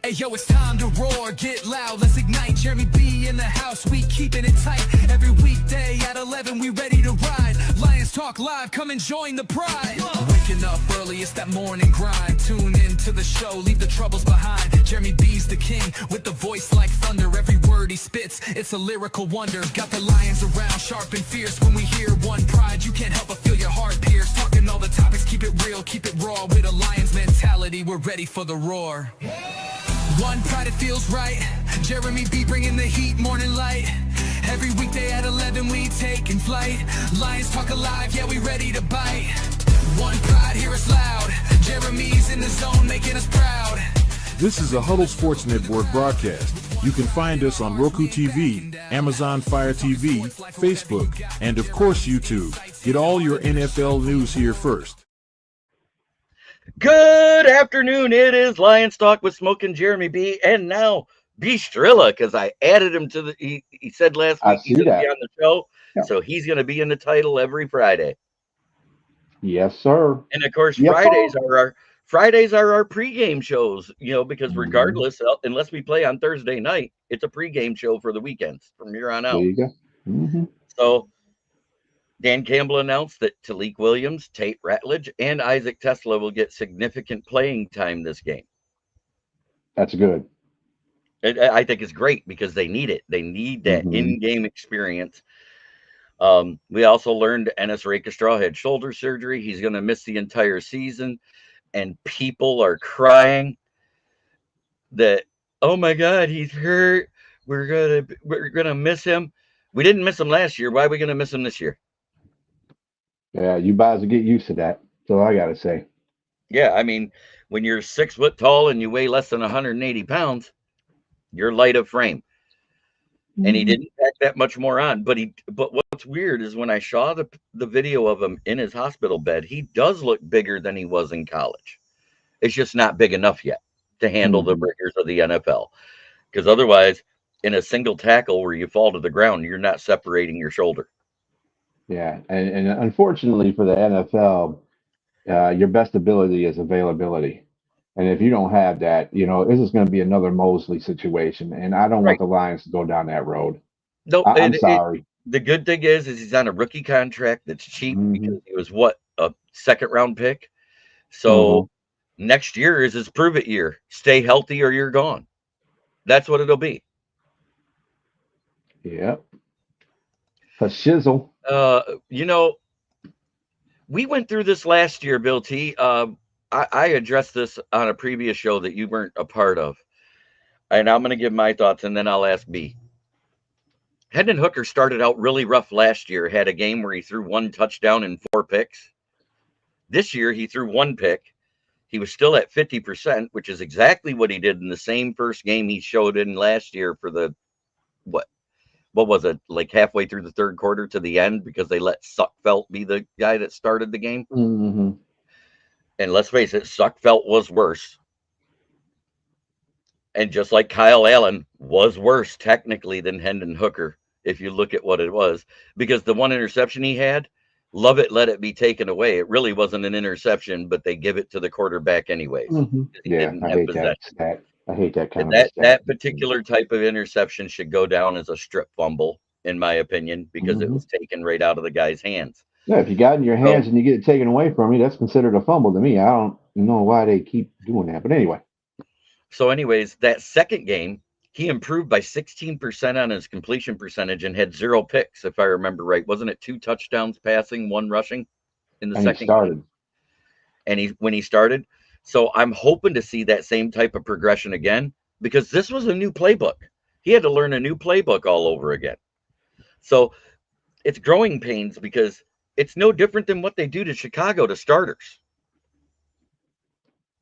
Hey yo, it's time to roar, get loud, let's ignite. Jeremy B in the house, we keeping it tight. Every weekday at 11, we ready to ride. Lions Talk Live, come and join the pride. Waking up early, it's that morning grind. Tune in to the show, leave the troubles behind. Jeremy B's the king, with the voice like thunder. Every word he spits, it's a lyrical wonder. Got the lions around, sharp and fierce. When we hear one pride, you can't help but feel your heart pierce. Talking all the topics, keep it real, keep it raw. With a lion's mentality, we're ready for the roar. One pride, it feels right. Jeremy B bringing the heat, morning light. Every weekday at 11, we taking flight. Lions Talk Alive, yeah, we ready to bite. One pride, hear us loud. Jeremy's in the zone, making us proud. This is a Huddle Sports Network broadcast. You can find us on Roku TV, Amazon Fire TV, Facebook, and of course YouTube. Get all your NFL news here first. Good afternoon. It is Lions Talk with Smoking Jeremy B, and now Bstrlla, because I added him to the. He said last week he's going to be on the show, so he's going to be in the title every Friday. Yes, sir. And of course, Fridays are our pregame shows. You know, because regardless, unless we play on Thursday night, it's a pregame show for the weekends from here on out. There you go. So Dan Campbell announced that Tyliek Williams, Tate Ratledge, and Isaac Tesla will get significant playing time this game. That's good. I think it's great because they need it. They need that in-game experience. We also learned Enes Rakestra had shoulder surgery. He's going to miss the entire season, and people are crying that, oh my God, he's hurt. We're gonna miss him. We didn't miss him last year. Why are we going to miss him this year? Yeah, you guys will get used to that. So I got to say. Yeah, I mean, when you're 6 foot tall and you weigh less than 180 pounds, you're light of frame. And he didn't pack that much more on. But what's weird is when I saw the video of him in his hospital bed, he does look bigger than he was in college. It's just not big enough yet to handle the rigors of the NFL. Because otherwise, in a single tackle where you fall to the ground, you're not separating your shoulder. Yeah, and unfortunately for the NFL, your best ability is availability. And if you don't have that, you know, this is going to be another Mosley situation. And I don't want the Lions to go down that road. No, I'm sorry. The good thing is he's on a rookie contract that's cheap because he was, a second-round pick. So next year is his prove-it year. Stay healthy or you're gone. That's what it'll be. Yep. A shizzle. You know, we went through this last year, Bill T. I addressed this on a previous show that you weren't a part of. And I'm going to give my thoughts, and then I'll ask B. Hendon Hooker started out really rough last year, had a game where he threw 1 touchdown and 4 picks. This year, he threw 1 pick. He was still at 50%, which is exactly what he did in the same first game he showed in last year for the, what was it, like halfway through the third quarter to the end, because they let Suckfelt be the guy that started the game. And let's face it, Suckfelt was worse. And just like Kyle Allen was worse technically than Hendon Hooker, if you look at what it was, because the 1 interception he had, love it, let it be taken away. It really wasn't an interception, but they give it to the quarterback anyways. Yeah, I hate that. I hate that kind of that particular type of interception should go down as a strip fumble, in my opinion, because it was taken right out of the guy's hands. Yeah, if you got it in your hands and you get it taken away from you, that's considered a fumble to me. I don't know why they keep doing that, but anyway. So anyways, that second game, he improved by 16% on his completion percentage and had 0 picks, if I remember right. Wasn't it 2 touchdowns passing, 1 rushing in the second game? And when he started. So I'm hoping to see that same type of progression again, because this was a new playbook. He had to learn a new playbook all over again. So it's growing pains because it's no different than what they do to Chicago to starters.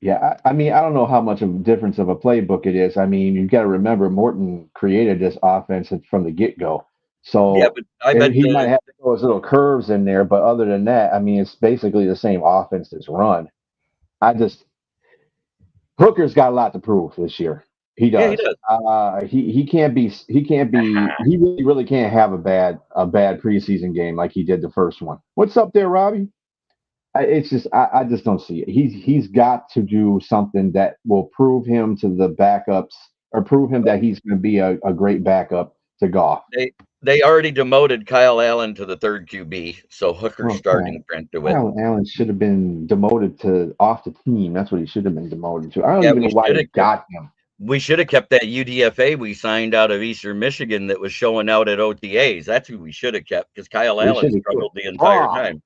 Yeah, I mean, I don't know how much of a difference of a playbook it is. I mean, you've got to remember Morton created this offense from the get-go. So yeah, but I bet he might have those little curves in there, but other than that, I mean, it's basically the same offense that's run. Hooker's got a lot to prove this year. He does. Yeah, he does. He really can't have a bad preseason game like he did the first one. What's up there, Robbie? It's just I just don't see it. He's got to do something that will prove him to the backups, or prove him that he's going to be a great backup to Goff. They already demoted Kyle Allen to the third QB, so Hooker's Well, starting Trent DeWitt. Allen should have been demoted to off the team. That's what he should have been demoted to. I don't Yeah, even know why they got him. We should have kept that UDFA we signed out of Eastern Michigan that was showing out at OTAs. That's who we should have kept, because Kyle Allen struggled the entire time.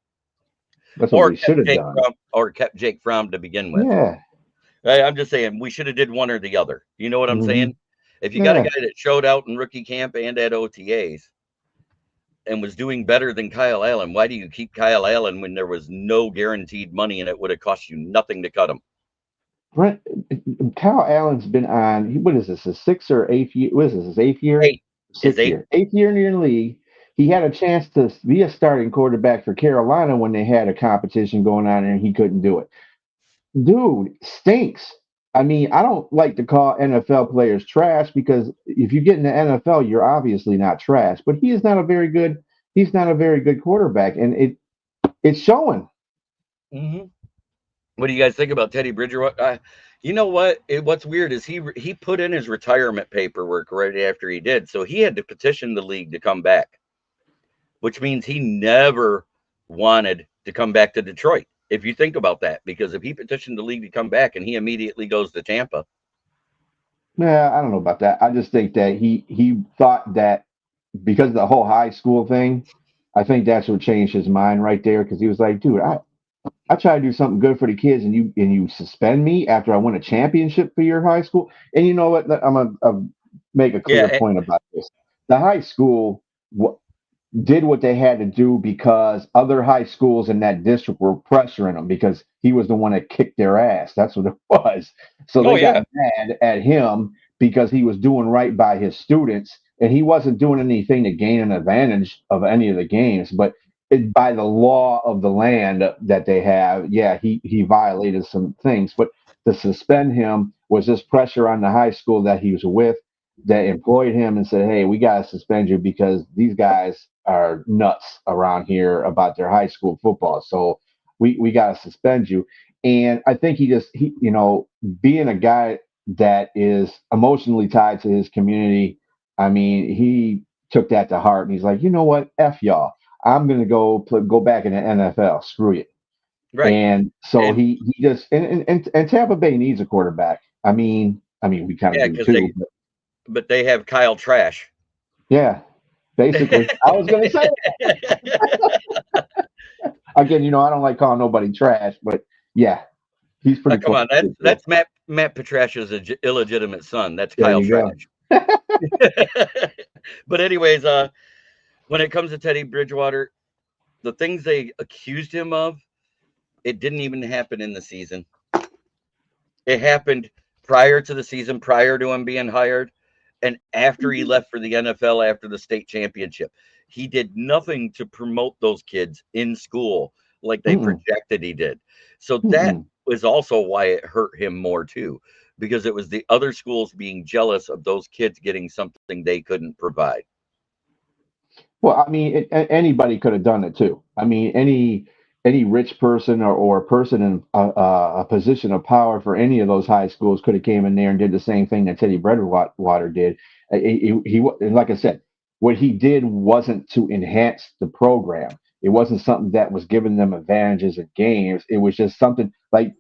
That's what we should have done. Or kept Jake Fromm to begin with. Yeah. I'm just saying we should have did one or the other. You know what I'm saying? If you got a guy that showed out in rookie camp and at OTAs and was doing better than Kyle Allen, why do you keep Kyle Allen when there was no guaranteed money and it would have cost you nothing to cut him? Right. Kyle Allen's been on, what is this, his sixth or eighth year? What is this, his eighth year? Sixth year. Eighth year in the league. He had a chance to be a starting quarterback for Carolina when they had a competition going on and he couldn't do it. Dude, stinks. I mean, I don't like to call NFL players trash, because if you get in the NFL, you're obviously not trash. But he's not a very good quarterback, and it's showing. What do you guys think about Teddy Bridgewater? You know what? What's weird is he put in his retirement paperwork right after he did, so he had to petition the league to come back, which means he never wanted to come back to Detroit. If you think about that, because if he petitioned the league to come back and he immediately goes to Tampa. Yeah, I don't know about that. I just think that he thought that because of the whole high school thing, I think that's what changed his mind right there, because he was like, dude, I try to do something good for the kids, and you suspend me after I won a championship for your high school. And you know what? I'm gonna make a clear point about this. The high school did what they had to do because other high schools in that district were pressuring him, because he was the one that kicked their ass. That's what it was. So they got mad at him because he was doing right by his students, and he wasn't doing anything to gain an advantage of any of the games. But by the law of the land that they have, he violated some things. But to suspend him was just pressure on the high school that he was with, that employed him and said, hey, we got to suspend you because these guys are nuts around here about their high school football. So we got to suspend you. And I think he being a guy that is emotionally tied to his community, I mean, he took that to heart, and he's like, you know what? F y'all. I'm going to go back in the NFL. Screw it. Right. And so he just, and Tampa Bay needs a quarterback. I mean, we kind of do too. But they have Kyle Trash. Yeah, basically. I was going to say that. Again, I don't like calling nobody trash, but yeah, he's pretty come on, that's Matt Patricia's illegitimate son. That's Kyle Trash. But anyways, when it comes to Teddy Bridgewater, the things they accused him of, it didn't even happen in the season. It happened prior to the season, prior to him being hired. And after he left for the NFL after the state championship, he did nothing to promote those kids in school like they projected he did. So that was also why it hurt him more too, because it was the other schools being jealous of those kids getting something they couldn't provide. Well, I mean, anybody could have done it too. I mean, any rich person or person in a position of power for any of those high schools could have came in there and did the same thing that Teddy Bridgewater did. He like I said, what he did wasn't to enhance the program. It wasn't something that was giving them advantages in games. It was just something like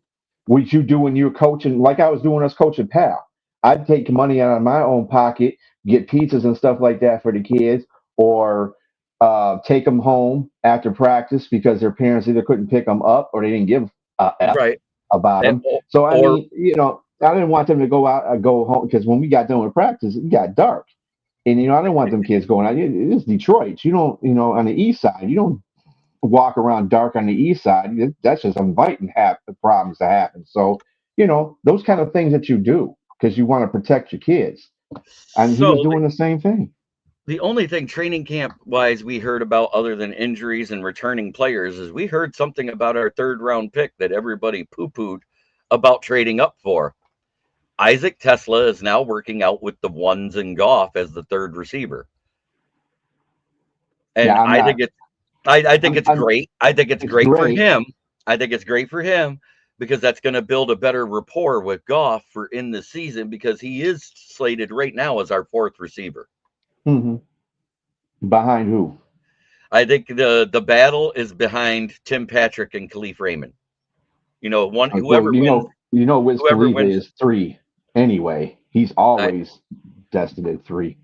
what you do when you're coaching, like I was doing as coaching Pal. I'd take money out of my own pocket, get pizzas and stuff like that for the kids, or take them home after practice because their parents either couldn't pick them up or they didn't give a F about them. So I mean, I didn't want them to go home, because when we got done with practice, it got dark, and I didn't want them kids going out. It's Detroit. You don't, on the east side, you don't walk around dark on the east side. That's just inviting the problems to happen. So those kind of things that you do because you want to protect your kids, and he was doing the same thing. The only thing training camp wise we heard about, other than injuries and returning players, is we heard something about our 3rd round pick that everybody poo-pooed about trading up for. Isaac Tesla is now working out with the ones in Goff as the 3rd receiver. And I think it's great. I think it's great for him. I think it's great for him because that's going to build a better rapport with Goff for in the season because he is slated right now as our fourth receiver. Hmm. Behind who? I think the battle is behind Tim Patrick and Khalif Raymond. You know, Well, Wiz whoever Khalifa wins, is 3 anyway. He's I, always destined at 3.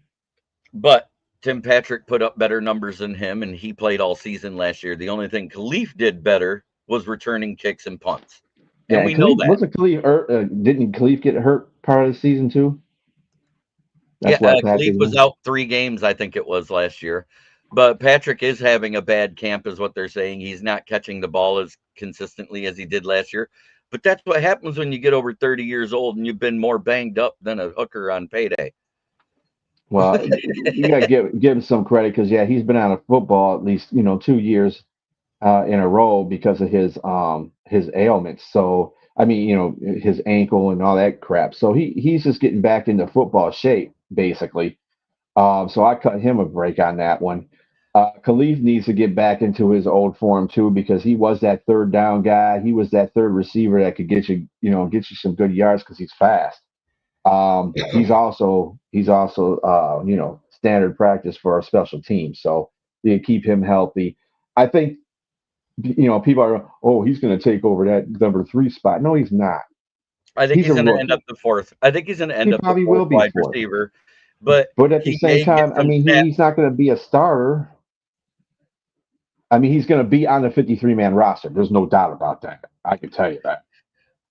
but Tim Patrick put up better numbers than him, and he played all season last year. The only thing Khalif did better was returning kicks and punts, Yeah, and and we know Khalif that. wasn't Khalif. Didn't Khalif get hurt part of the season too? Yeah, That's why Khalif Patrick. was out 3 games, I think it was last year. But Patrick is having a bad camp, is what they're saying. He's not catching the ball as consistently as he did last year. But that's what happens when you get over 30 years old and you've been more banged up than a hooker on payday. Well, you got to give him some credit because he's been out of football at least 2 years in a row because of his ailments. So I mean, his ankle and all that crap. So he's just getting back into football shape basically. So I cut him a break on that one. Khalif needs to get back into his old form too because he was that third down guy. He was that third receiver that could get you some good yards because he's fast. He's also standard practice for our special team. So you keep him healthy. I think people are, oh, he's going to take over that number 3 spot. No, he's not. I think He's he's a going to end up rookie. the fourth. I think he's going to end He up the probably fourth will be wide fourth. receiver, but But at the he same may get time, I some mean, snaps. he's not going to be a starter. I mean, he's going to be on the 53-man roster. There's no doubt about that. I can tell you that.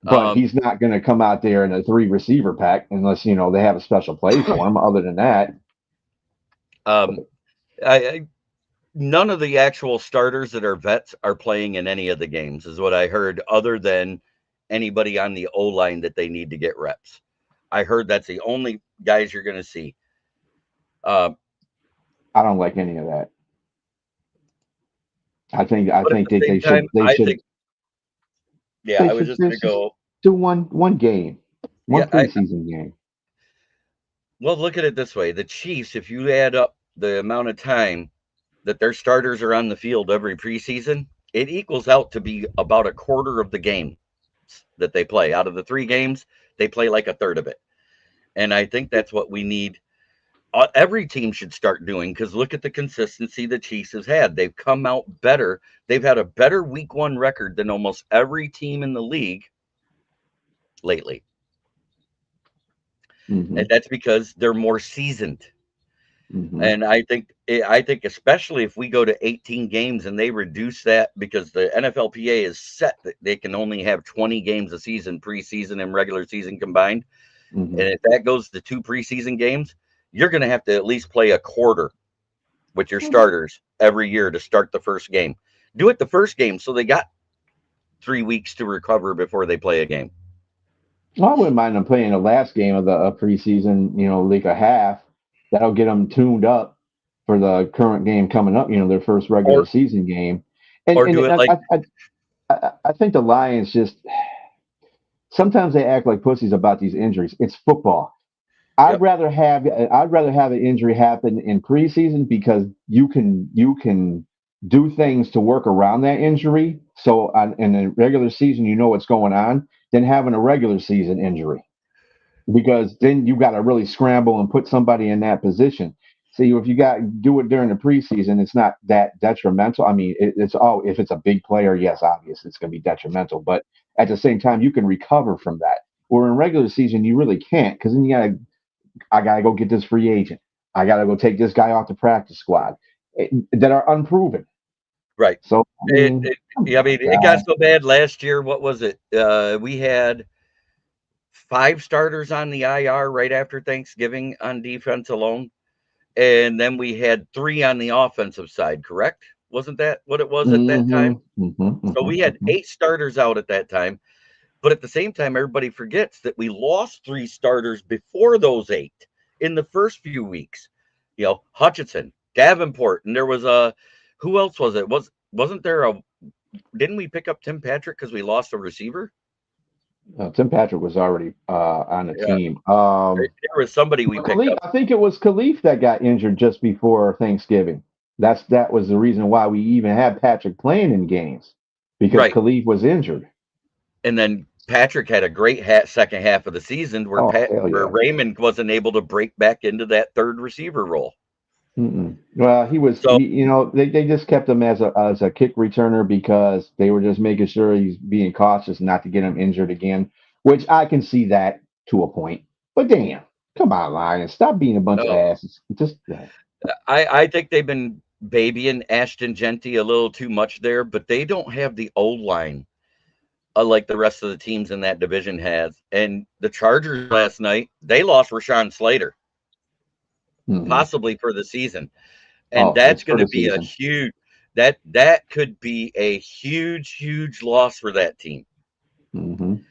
But he's not going to come out there in a 3 receiver pack unless they have a special play for him. Other than that, I none of the actual starters that are vets are playing in any of the games, is what I heard, other than anybody on the O line that they need to get reps. I heard that's the only guys you're going to see. I don't like any of that. I think But at the they same should time, I think, yeah, I was just going to just go. do one game, one Yeah, preseason game. well, look at it this way: the Chiefs, if you add up the amount of time that their starters are on the field every preseason, it equals out to be about a quarter of the game that they play. Out of the 3 games, they play like a third of it. And I think that's what we need. Every team should start doing, because look at the consistency the Chiefs has had. They've come out better. They've had a better week 1 record than almost every team in the league lately. Mm-hmm. And that's because they're more seasoned. Mm-hmm. And I think especially if we go to 18 games and they reduce that, because the NFLPA is set that they can only have 20 games a season, preseason and regular season combined. Mm-hmm. And if that goes to 2 preseason games, you're going to have to at least play a quarter with your starters every year to start the first game. Do it the first game so they got 3 weeks to recover before they play a game. Well, I wouldn't mind them playing the last game of the preseason, like a half. That'll get them tuned up for the current game coming up, their first regular season game. And do it like I think the Lions just sometimes they act like pussies about these injuries. It's football. I'd rather have an injury happen in preseason because you can do things to work around that injury. So in the regular season, you know what's going on, than having a regular season injury, because then you got to really scramble and put somebody in that position. See, if you do it during the preseason, it's not that detrimental. I mean, if it's a big player, yes, obviously it's going to be detrimental. But at the same time, you can recover from that. Or in regular season, you really can't, because then I got to go get this free agent. I got to go take this guy off the practice squad that are unproven. Right. So it got so bad last year. What was it? We had 5 starters on the IR right after Thanksgiving on defense alone. And then we had 3 on the offensive side, correct? Wasn't that what it was at that time? So we had 8 starters out at that time. But at the same time, everybody forgets that we lost 3 starters before those 8 in the first few weeks. Hutchinson, Davenport, and there was who else was it? Wasn't there didn't we pick up Tim Patrick because we lost a receiver? Tim Patrick was already on the team. There was somebody we picked up. I think it was Khalif that got injured just before Thanksgiving. That was the reason why we even had Patrick playing in games, because Khalif was injured. And then Patrick had a great second half of the season where where Raymond wasn't able to break back into that third receiver role. Well, he was, you know, they just kept him as a kick returner because they were just making sure he's being cautious not to get him injured again, which I can see that to a point. But damn, come on, Lions, stop being a bunch of asses. Just I think they've been babying Ashton Genty a little too much there, but they don't have the old line like the rest of the teams in that division has. And the Chargers last night, they lost Rashawn Slater. Possibly for the season, and that's going to be a huge that could be a huge loss for that team. You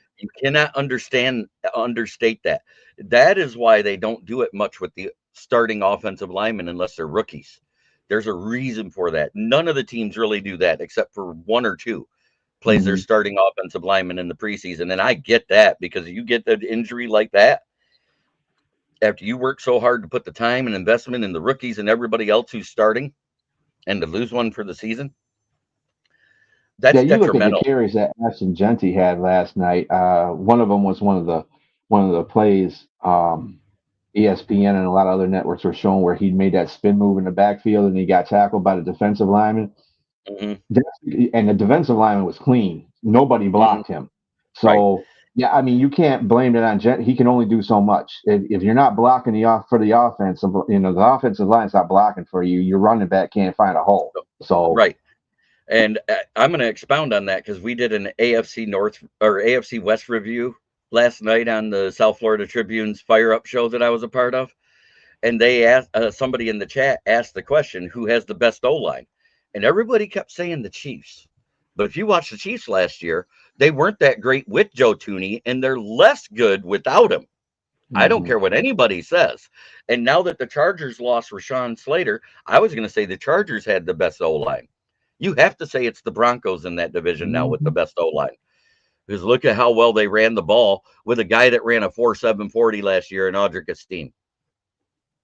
cannot understate that. That is why they don't do it much with the starting offensive linemen unless they're rookies. There's a reason for that. None of the teams really do that except for one or two plays their starting offensive linemen in the preseason, and I get that because you get an injury like that after you work so hard to put the time and investment in the rookies and everybody else who's starting, and to lose one for the season, that's detrimental. Look at the carries that Ashton Genty had last night. One of them was one of the plays ESPN and a lot of other networks were showing where he made that spin move in the backfield and he got tackled by the defensive lineman. And the defensive lineman was clean. Nobody blocked him. So. Yeah, I mean, you can't blame it on Gent. He can only do so much. If you're not blocking for the offense, you know, the offensive line's not blocking for you. Your running back can't find a hole. So and I'm going to expound on that because we did an AFC North or AFC West review last night on the South Florida Tribune's Fire Up show that I was a part of, and they asked somebody in the chat asked the question, "Who has the best O-line?" And everybody kept saying the Chiefs. But if you watch the Chiefs last year, they weren't that great with Joe Thuney, and they're less good without him. I don't care what anybody says. And now that the Chargers lost Rashawn Slater, I was going to say the Chargers had the best O-line. You have to say it's the Broncos in that division now with the best O-line. Because look at how well they ran the ball with a guy that ran a 4.7 40 last year in Audric Estime.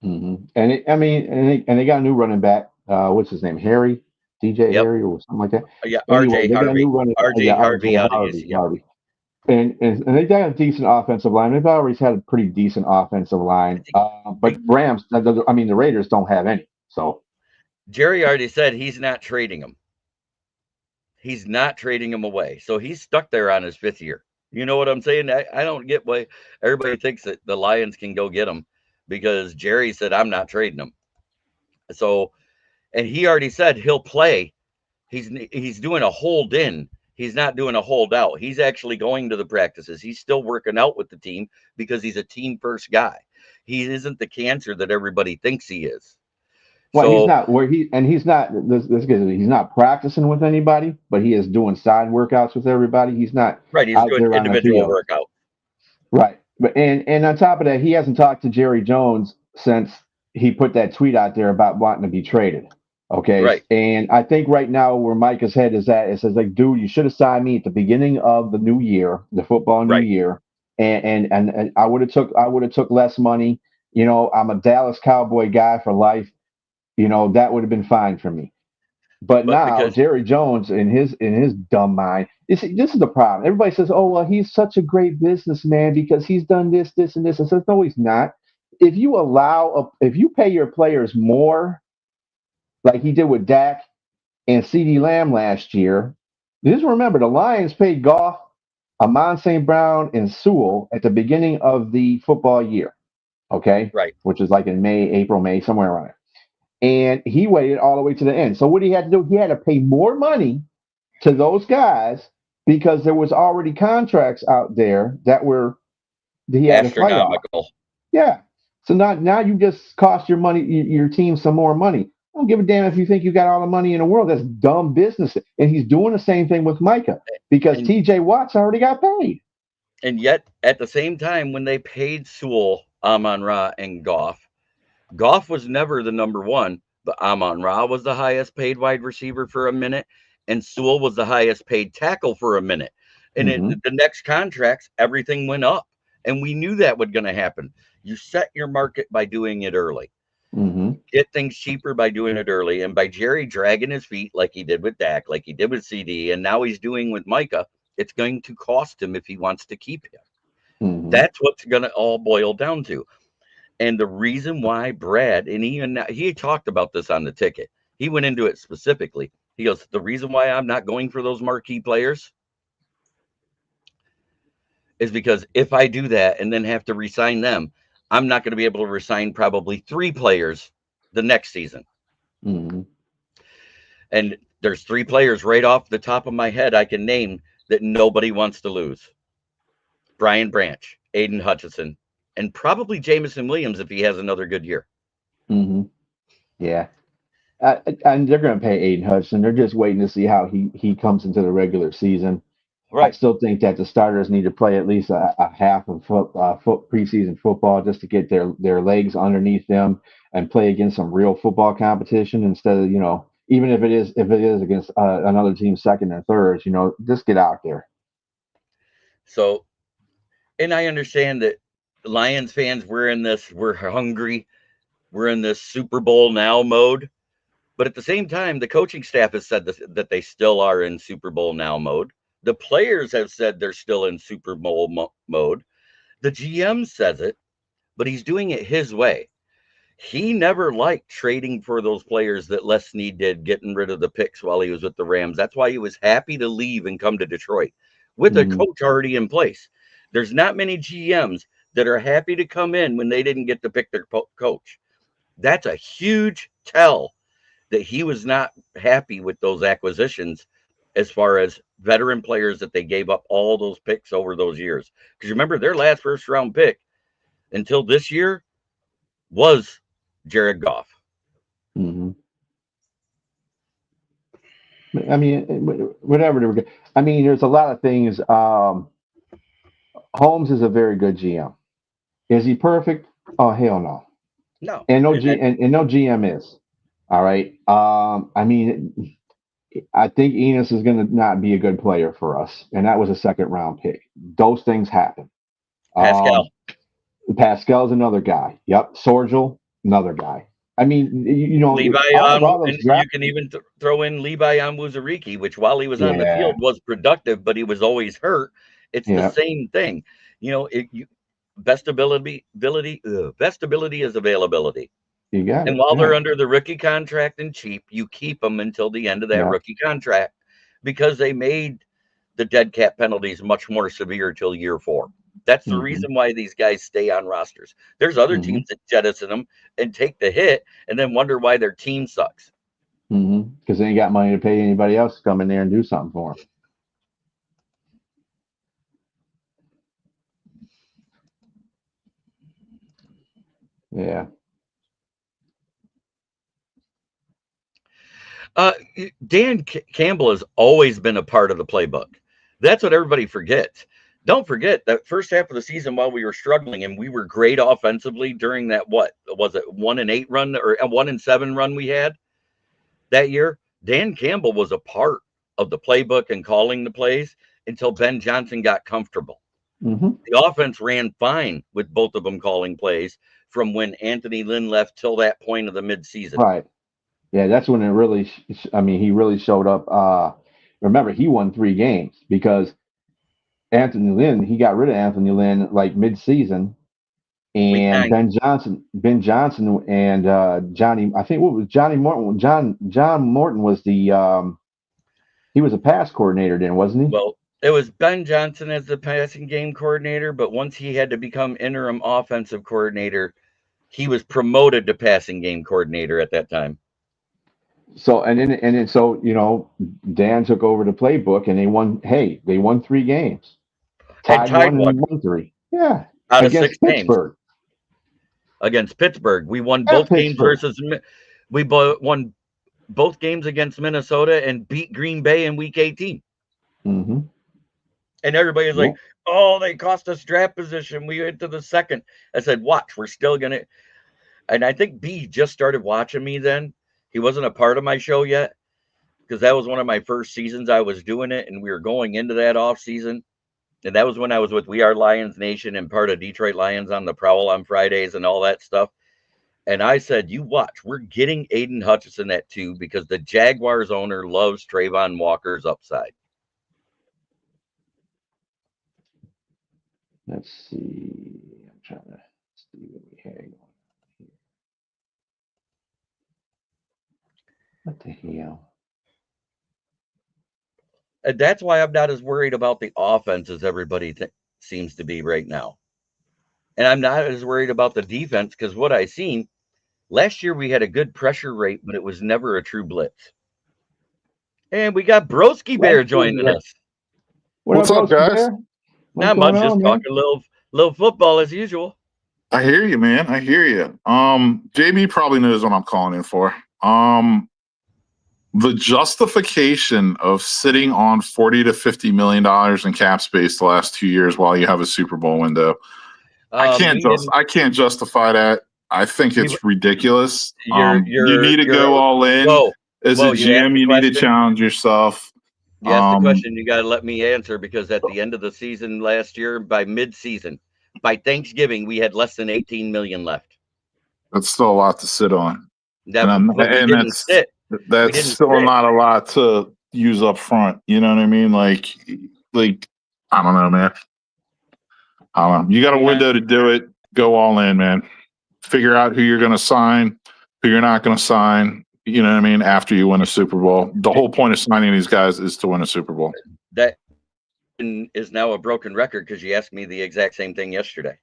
And they got a new running back. What's his name? Harry? DJ Harry or something like that. RJ Harvey. And they got a decent offensive line. They've always had a pretty decent offensive line. But the Raiders don't have any. So Jerry already said he's not trading them. He's not trading them away. So he's stuck there on his 5th year. You know what I'm saying? I don't get why everybody thinks that the Lions can go get him because Jerry said, I'm not trading them. So, and he already said he'll play. He's doing a hold in. He's not doing a hold out. He's actually going to the practices. He's still working out with the team because he's a team first guy. He isn't the cancer that everybody thinks he is. Well, he's not practicing with anybody, but he is doing side workouts with everybody. He's not right. He's doing individual workout. Right. And on top of that, he hasn't talked to Jerry Jones since he put that tweet out there about wanting to be traded. Okay. Right. And I think right now where Micah's head is at, it says like, dude, you should have signed me at the beginning of the new year, the football new year. And I would have took less money. You know, I'm a Dallas Cowboy guy for life. You know, that would have been fine for me. But now Jerry Jones in his dumb mind, this is the problem. Everybody says, oh, well, he's such a great businessman because he's done this, this, and this. I said, no, he's not. If you pay your players more, like he did with Dak and CeeDee Lamb last year, just remember the Lions paid Goff, Amon St. Brown, and Sewell at the beginning of the football year. Okay? Right. Which is like in April, May, somewhere around there. And he waited all the way to the end. So what he had to do, he had to pay more money to those guys because there was already contracts out there that he had to fight off. Yeah. So now you just cost your team some more money. I don't give a damn if you think you got all the money in the world. That's dumb business. And he's doing the same thing with Micah because TJ Watt's already got paid. And yet, at the same time, when they paid Sewell, Amon-Ra, and Goff was never the number one, but Amon-Ra was the highest paid wide receiver for a minute, and Sewell was the highest paid tackle for a minute. And in the next contracts, everything went up. And we knew that was going to happen. You set your market by doing it early. get things cheaper by doing it early, and by Jerry dragging his feet like he did with Dak, like he did with CD, and now he's doing with Micah, it's going to cost him if he wants to keep him. That's what's going to all boil down to. And the reason why Brad, and he talked about this on the ticket, he went into it specifically. He goes, the reason why I'm not going for those marquee players is because if I do that and then have to re-sign them, I'm not going to be able to re-sign probably 3 players the next season. And there's 3 players right off the top of my head I can name that nobody wants to lose. Brian Branch, Aiden Hutchinson, and probably Jamison Williams if he has another good year. Yeah. And they're going to pay Aiden Hutchinson. They're just waiting to see how he comes into the regular season. I still think that the starters need to play at least a half of preseason football just to get their legs underneath them and play against some real football competition instead of, even if it is against another team's second and thirds, just get out there. So, and I understand that Lions fans, we're hungry. We're in this Super Bowl now mode. But at the same time, the coaching staff has said that they still are in Super Bowl now mode. The players have said they're still in Super Bowl mode. The GM says it, but he's doing it his way. He never liked trading for those players that Les Snead did, getting rid of the picks while he was with the Rams. That's why he was happy to leave and come to Detroit with a coach already in place. There's not many GMs that are happy to come in when they didn't get to pick their coach. That's a huge tell that he was not happy with those acquisitions as far as veteran players that they gave up all those picks over those years. Because remember, their last first-round pick until this year was Jared Goff. I mean, whatever. I mean, there's a lot of things. Holmes is a very good GM. Is he perfect? Oh, hell no. No. And no GM is. All right. I mean, I think Enos is going to not be a good player for us, and that was a second-round pick. Those things happen. Pascal's another guy. Yep. Sorgel, another guy. I mean, Levi, and you can even throw in Levi Onwuzurike, which while he was on the field was productive, but he was always hurt. It's the same thing. Best ability is availability. You got and it. while they're under the rookie contract and cheap, you keep them until the end of that rookie contract because they made the dead cap penalties much more severe till year 4. That's the reason why these guys stay on rosters. There's other teams that jettison them and take the hit and then wonder why their team sucks. Because they ain't got money to pay anybody else to come in there and do something for them. Yeah. Dan Campbell has always been a part of the playbook. That's what everybody forgets. Don't forget that first half of the season while we were struggling and we were great offensively during that, what was it, 1-8 run or a 1-7 run we had that year. Dan Campbell was a part of the playbook and calling the plays until Ben Johnson got comfortable. The offense ran fine with both of them calling plays from when Anthony Lynn left till that point of the midseason. Right. Yeah, that's when it really, he really showed up. Remember, he won 3 games because Anthony Lynn, he got rid of Anthony Lynn like mid-season. And Ben Johnson and Johnny, I think what was Johnny Morton? John Morton was he was a pass coordinator then, wasn't he? Well, it was Ben Johnson as the passing game coordinator, but once he had to become interim offensive coordinator, he was promoted to passing game coordinator at that time. So and then Dan took over the playbook and they won 3 games. Tied one and won 3. Yeah. Out of 6 Pittsburgh. games. Against Pittsburgh. We won both games we won both games against Minnesota and beat Green Bay in week 18. And everybody is like, oh, they cost us draft position. We went to the second. I said, watch, we're still going to. And I think B just started watching me then. He wasn't a part of my show yet because that was one of my first seasons I was doing it. And we were going into that off season. And that was when I was with We Are Lions Nation and part of Detroit Lions on the Prowl on Fridays and all that stuff. And I said, you watch, we're getting Aiden Hutchinson at 2 because the Jaguars owner loves Trayvon Walker's upside. Let's see. I'm trying to see what we have going on here. What the hell? And that's why I'm not as worried about the offense as everybody seems to be right now. And I'm not as worried about the defense because what I seen last year, we had a good pressure rate, but it was never a true blitz. And we got Broski Bear joining us. What's up, guys? Not much, just talking a little football as usual. I hear you, man. I hear you. JB probably knows what I'm calling in for. The justification of sitting on $40 to $50 million in cap space the last 2 years while you have a Super Bowl window. I can't justify that. I think it's ridiculous. You need to go all in. As a GM, you need to challenge yourself. You asked the question, you got to let me answer, because at the end of the season last year, by mid-season, by Thanksgiving, we had less than 18 million left. That's still a lot to sit on. That's still not a lot to use up front. You know what I mean? Like I don't know, man. I don't know. You got a window to do it. Go all in, man. Figure out who you're going to sign, who you're not going to sign. You know what I mean? After you win a Super Bowl, the whole point of signing these guys is to win a Super Bowl. That is now a broken record because you asked me the exact same thing yesterday.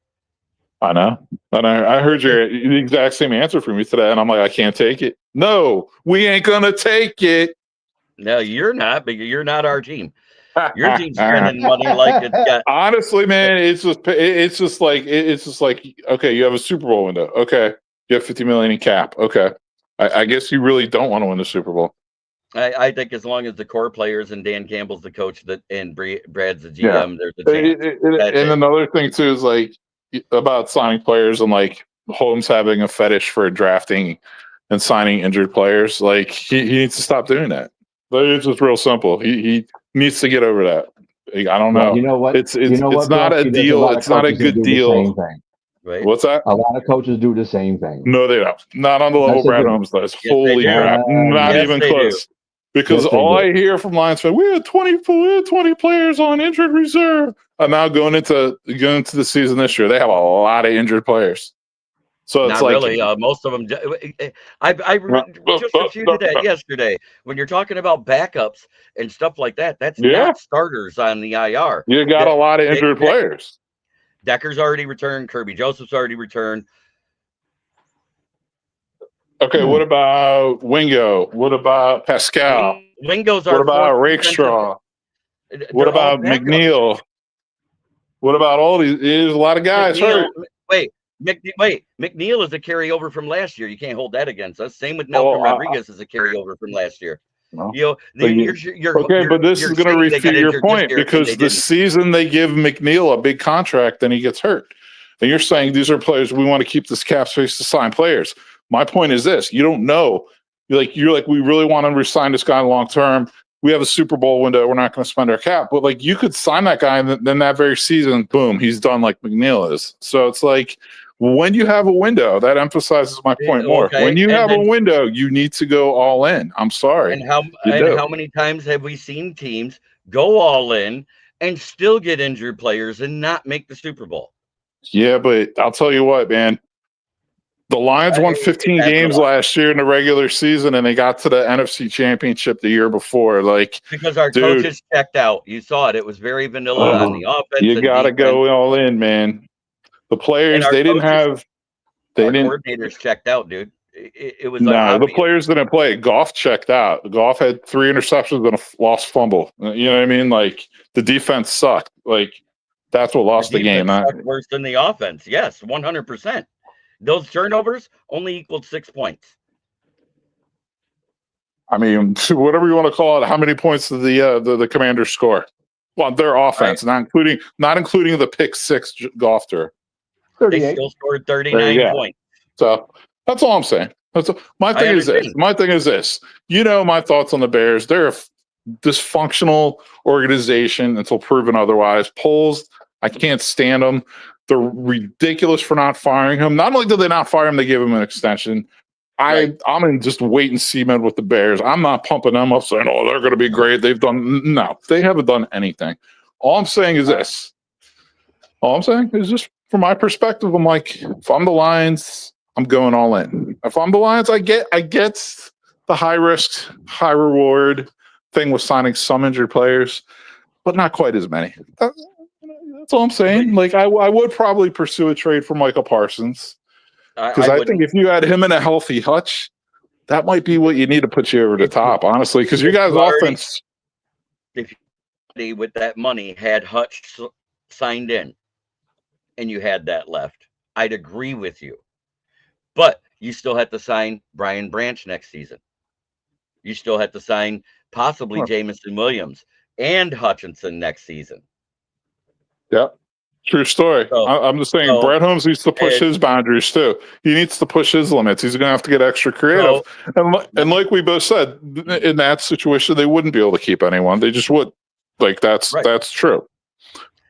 I know. And I heard the exact same answer from you today, and I'm like, I can't take it. No, we ain't going to take it. No, you're not, but you're not our team. Your team's spending money like it's got. Honestly, man, it's just like okay, you have a Super Bowl window. Okay, you have $50 million in cap. Okay, I guess you really don't want to win the Super Bowl. I think as long as the core players and Dan Campbell's the coach and Brad's the GM, there's a chance. And another thing too is like about signing players, and like Holmes having a fetish for drafting and signing injured players. Like he needs to stop doing that. It's just real simple. He needs to get over that. I don't know. Well, you know what? It's not a deal. It's not a good deal. Right? What's that? A lot of coaches do the same thing. No, they don't. Not on the level Brad Holmes does. Holy crap! Not even close. Because all I hear from Lions fans, we had 20 players on injured reserve. I'm now going into the season this year. They have a lot of injured players. So it's not really. Most of them. I just refuted that yesterday. When you're talking about backups and stuff like that, that's not starters on the IR. You got a lot of injured players. Decker's already returned. Kirby Joseph's already returned. Okay, what about Wingo? What about Pascal? Wingo's what about Rakestraw? What about McNeil? What about all these? There's a lot of guys hurt. McNeil is a carryover from last year. You can't hold that against us. Same with Nelson Rodriguez is a carryover from last year. No. But this is going to refute your point, because the season they give McNeil a big contract, then he gets hurt. And you're saying these are players we want to keep this cap space to sign players. My point is this: you don't know. You're like, we really want to resign this guy long term. We have a Super Bowl window. We're not going to spend our cap, but like you could sign that guy, and then that very season, boom, he's done like McNeil is. So it's like, when you have a window, that emphasizes my point more. When you have a window, you need to go all in. I'm sorry. And how many times have we seen teams go all in and still get injured players and not make the Super Bowl? Yeah, but I'll tell you what, man. The Lions won 15 games last year in the regular season, and they got to the NFC Championship the year before. Like, because our coaches checked out. You saw it. It was very vanilla on the offense. You got to go all in, man. The players, they didn't have. Coordinators checked out, dude. It was the players didn't play. Goff checked out. Goff had 3 interceptions and a lost fumble. You know what I mean? Like, the defense sucked. Like, that's what lost the game. Worse than the offense. Yes, 100%. Those turnovers only equaled 6 points. I mean, whatever you want to call it. How many points did the Commanders score? Well, their offense, not including the pick 6 Goff threw. They still scored 39 points. So that's all I'm saying. My thing is this. You know my thoughts on the Bears. They're a dysfunctional organization until proven otherwise. Poles, I can't stand them. They're ridiculous for not firing him. Not only did they not fire him, they gave him an extension. I'm in just wait and see mode with the Bears. I'm not pumping them up saying, oh, they're going to be great. They haven't done anything. All I'm saying is this. All I'm saying is just from my perspective, I'm like, if I'm the Lions, I'm going all in. If I'm the Lions, I get the high risk, high reward thing with signing some injured players, but not quite as many. That's all I'm saying. Like I would probably pursue a trade for Michael Parsons. Because I think if you had him in a healthy Hutch, that might be what you need to put you over the top, honestly. Because you guys' offense, if you with that money had Hutch signed in, and you had that left, I'd agree with you. But you still have to sign Brian Branch next season. You still have to sign possibly Jameson Williams and Hutchinson next season. Yep. True story. So, I'm just saying, Brett Holmes needs to push his boundaries too. He needs to push his limits. He's going to have to get extra creative. And like we both said, in that situation, they wouldn't be able to keep anyone. They just would. Like that's true.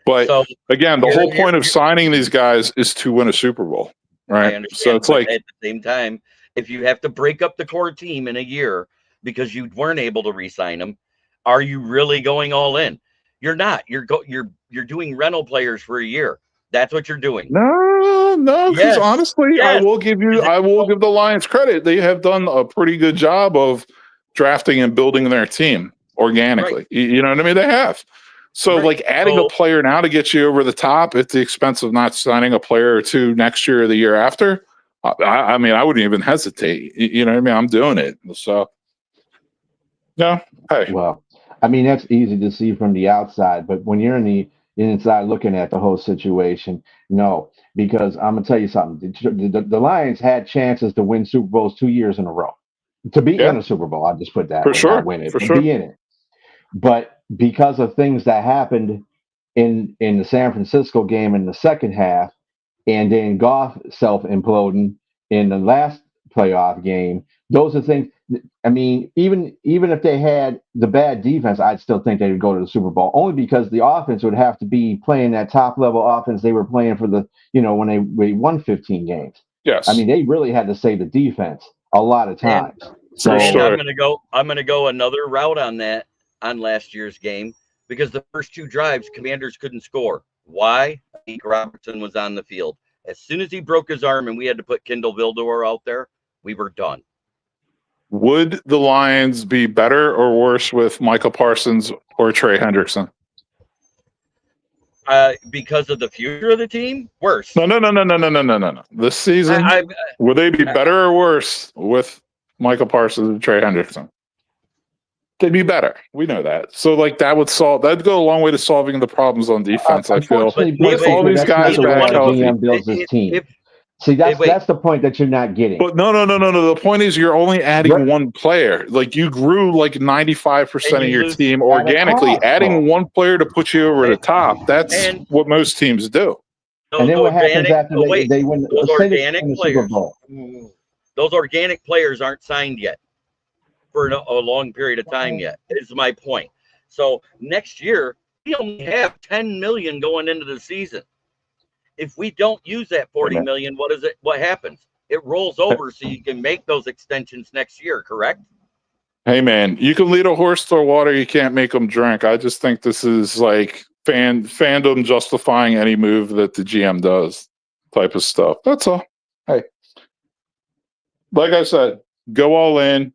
But again, the whole point of signing these guys is to win a Super Bowl, right? So it's like at the same time, if you have to break up the core team in a year because you weren't able to re-sign them, are you really going all in? You're not. You're doing rental players for a year. That's what you're doing. No, because honestly, I will give the Lions credit. They have done a pretty good job of drafting and building their team organically. Right. You know what I mean? They have. So like adding a player now to get you over the top at the expense of not signing a player or two next year or the year after. I mean, I wouldn't even hesitate. You know what I mean? I'm doing it. So no, hey. Well, I mean, that's easy to see from the outside, but when you're inside looking at the whole situation, no, because I'm gonna tell you something. The Lions had chances to win Super Bowls 2 years in a row, to be in a Super Bowl. I'll just put that for sure, not win it, be in it. But because of things that happened in the San Francisco game in the second half, and then Goff self-imploding in the last playoff game, those are things. I mean, even if they had the bad defense, I'd still think they would go to the Super Bowl, only because the offense would have to be playing that top level offense they were playing for when they won 15 games. Yes. I mean, they really had to save the defense a lot of times. And I'm going to go another route on that on last year's game, because the first two drives, Commanders couldn't score. Why? Nick Robertson was on the field. As soon as he broke his arm and we had to put Kendall Vildor out there, we were done. Would the Lions be better or worse with Michael Parsons or Trey Hendrickson? Because of the future of the team? Worse. No. This season, would they be better or worse with Michael Parsons and Trey Hendrickson? They'd be better. We know that. So, like, that'd go a long way to solving the problems on defense, I feel. With all these guys back healthy. GM builds his team. See, that's the point that you're not getting. But no. The point is you're only adding one player. Like, you grew like 95% of your team organically. Adding one player to put you over the top, that's what most teams do. And then what happens after they win those organic Super Bowl? Those organic players aren't signed yet for a long period of time yet, is my point. So next year, we only have $10 million going into the season. If we don't use that $40 million, what happens? It rolls over so you can make those extensions next year, correct? Hey, man, you can lead a horse to water. You can't make them drink. I just think this is like fandom justifying any move that the GM does type of stuff. That's all. Hey, like I said, go all in.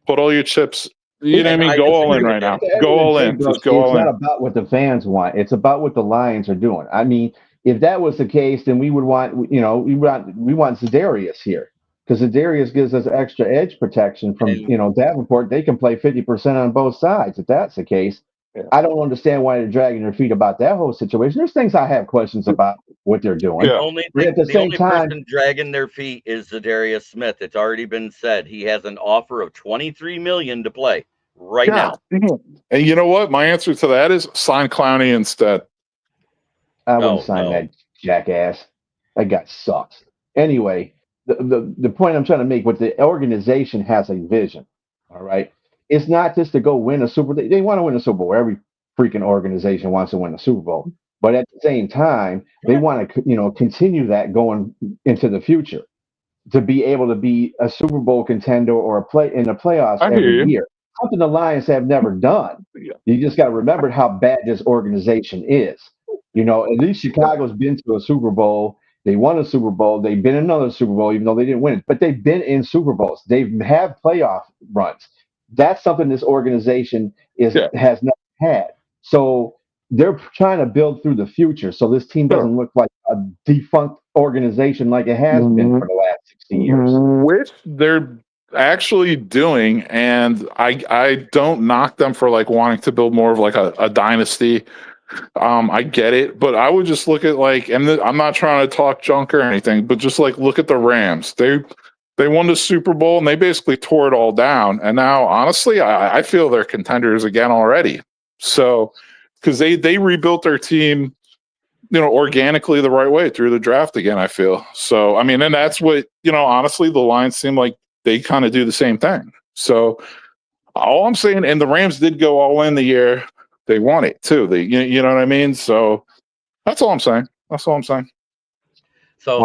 Put all your chips. You know what I mean? Go all in right now. Go all in. Just go all in. It's not about what the fans want. It's about what the Lions are doing. I mean, if that was the case, then we would want, we want Za'Darius here, because Za'Darius gives us extra edge protection from, Davenport. They can play 50% on both sides. If that's the case, I don't understand why they're dragging their feet about that whole situation. There's things I have questions about what they're doing. Yeah. The only person dragging their feet is Za'Darius Smith. It's already been said. He has an offer of $23 million to play now. And you know what? My answer to that is sign Clowney instead. I wouldn't sign that jackass. That guy sucks. Anyway, the point I'm trying to make, with the organization has a vision. All right. It's not just to go win a Super Bowl. They want to win a Super Bowl. Every freaking organization wants to win a Super Bowl. But at the same time, they want to, continue that going into the future to be able to be a Super Bowl contender or in the playoffs every year. Something the Lions have never done. Yeah. You just got to remember how bad this organization is. At least Chicago's been to a Super Bowl. They won a Super Bowl. They've been in another Super Bowl, even though they didn't win it. But they've been in Super Bowls. They've had playoff runs. That's something this organization has never had. So they're trying to build through the future. So this team doesn't look like a defunct organization like it has been for the last 60 years. Which they're actually doing, and I don't knock them for like wanting to build more of like a dynasty. I get it, but I would just look at I'm not trying to talk junk or anything, but just look at the Rams. They won the Super Bowl and they basically tore it all down. And now, honestly, I feel they're contenders again already. So, because they rebuilt their team, organically the right way through the draft again, I feel. So, I mean, and that's what, honestly, the Lions seem like they kind of do the same thing. So, all I'm saying, and the Rams did go all in the year they won it too. You know what I mean? So, that's all I'm saying. So,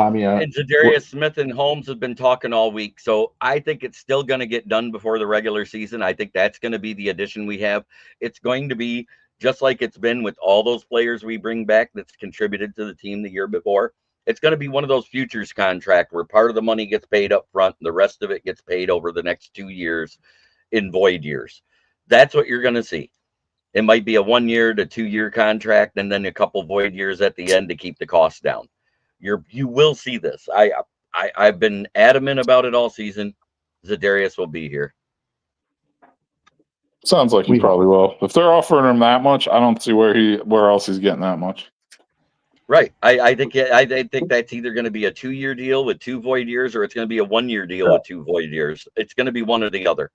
and Zadarius Smith and Holmes have been talking all week. So, I think it's still going to get done before the regular season. I think that's going to be the addition we have. It's going to be just like it's been with all those players we bring back that's contributed to the team the year before. It's going to be one of those futures contract where part of the money gets paid up front and the rest of it gets paid over the next 2 years in void years. That's what you're going to see. It might be a 1 year to 2 year contract and then a couple void years at the end to keep the costs down. You will see this. I've been adamant about it all season. Zadarius will be here. Sounds like he probably will. If they're offering him that much, I don't see where else he's getting that much. Right. I think that's either going to be a 2 year deal with 2 void years, or it's going to be a 1 year deal with 2 void years. It's going to be one or the other.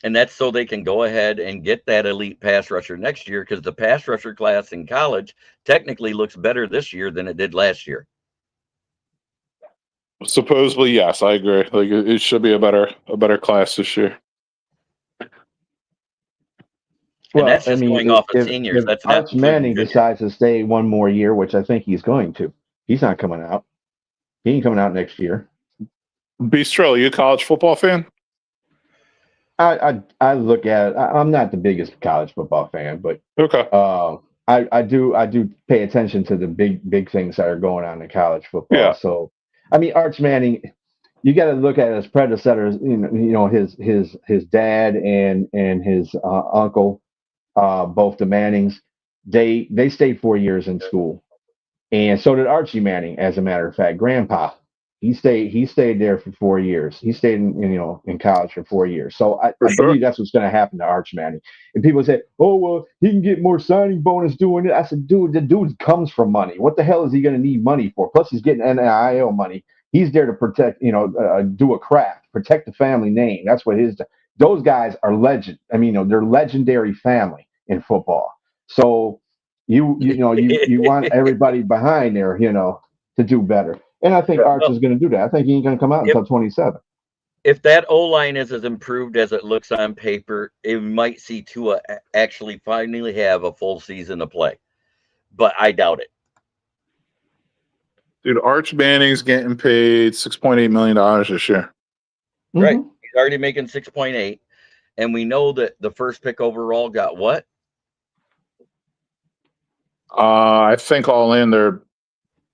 And that's so they can go ahead and get that elite pass rusher next year, because the pass rusher class in college technically looks better this year than it did last year. Supposedly, yes, I agree. It should be a better class this year. And that's just going off of seniors. If Arch Manning decides to stay one more year, which I think he's going to, he's not coming out. He ain't coming out next year. Bstrlla, you a college football fan? I look at it. I'm not the biggest college football fan, but okay. I do pay attention to the big things that are going on in college football. Yeah. So, I mean, Arch Manning, you got to look at his predecessors. His dad and his uncle, both the Mannings. They stayed 4 years in school, and so did Archie Manning. As a matter of fact, Grandpa. He stayed there for 4 years. He stayed in college for 4 years. So I believe that's what's going to happen to Arch Manning. And people say, oh, well, he can get more signing bonus doing it. I said, dude, the dude comes from money. What the hell is he going to need money for? Plus, he's getting NIL money. He's there to protect, do a craft, protect the family name. That's what those guys are legend. I mean, they're legendary family in football. So you want everybody behind there, to do better. And I think Arch is going to do that. I think he ain't going to come out until 27. If that O-line is as improved as it looks on paper, it might see Tua actually finally have a full season to play. But I doubt it. Dude, Arch Manning's getting paid $6.8 million this year. Right. Mm-hmm. He's already making 6.8. And we know that the first pick overall got what? I think all in they're,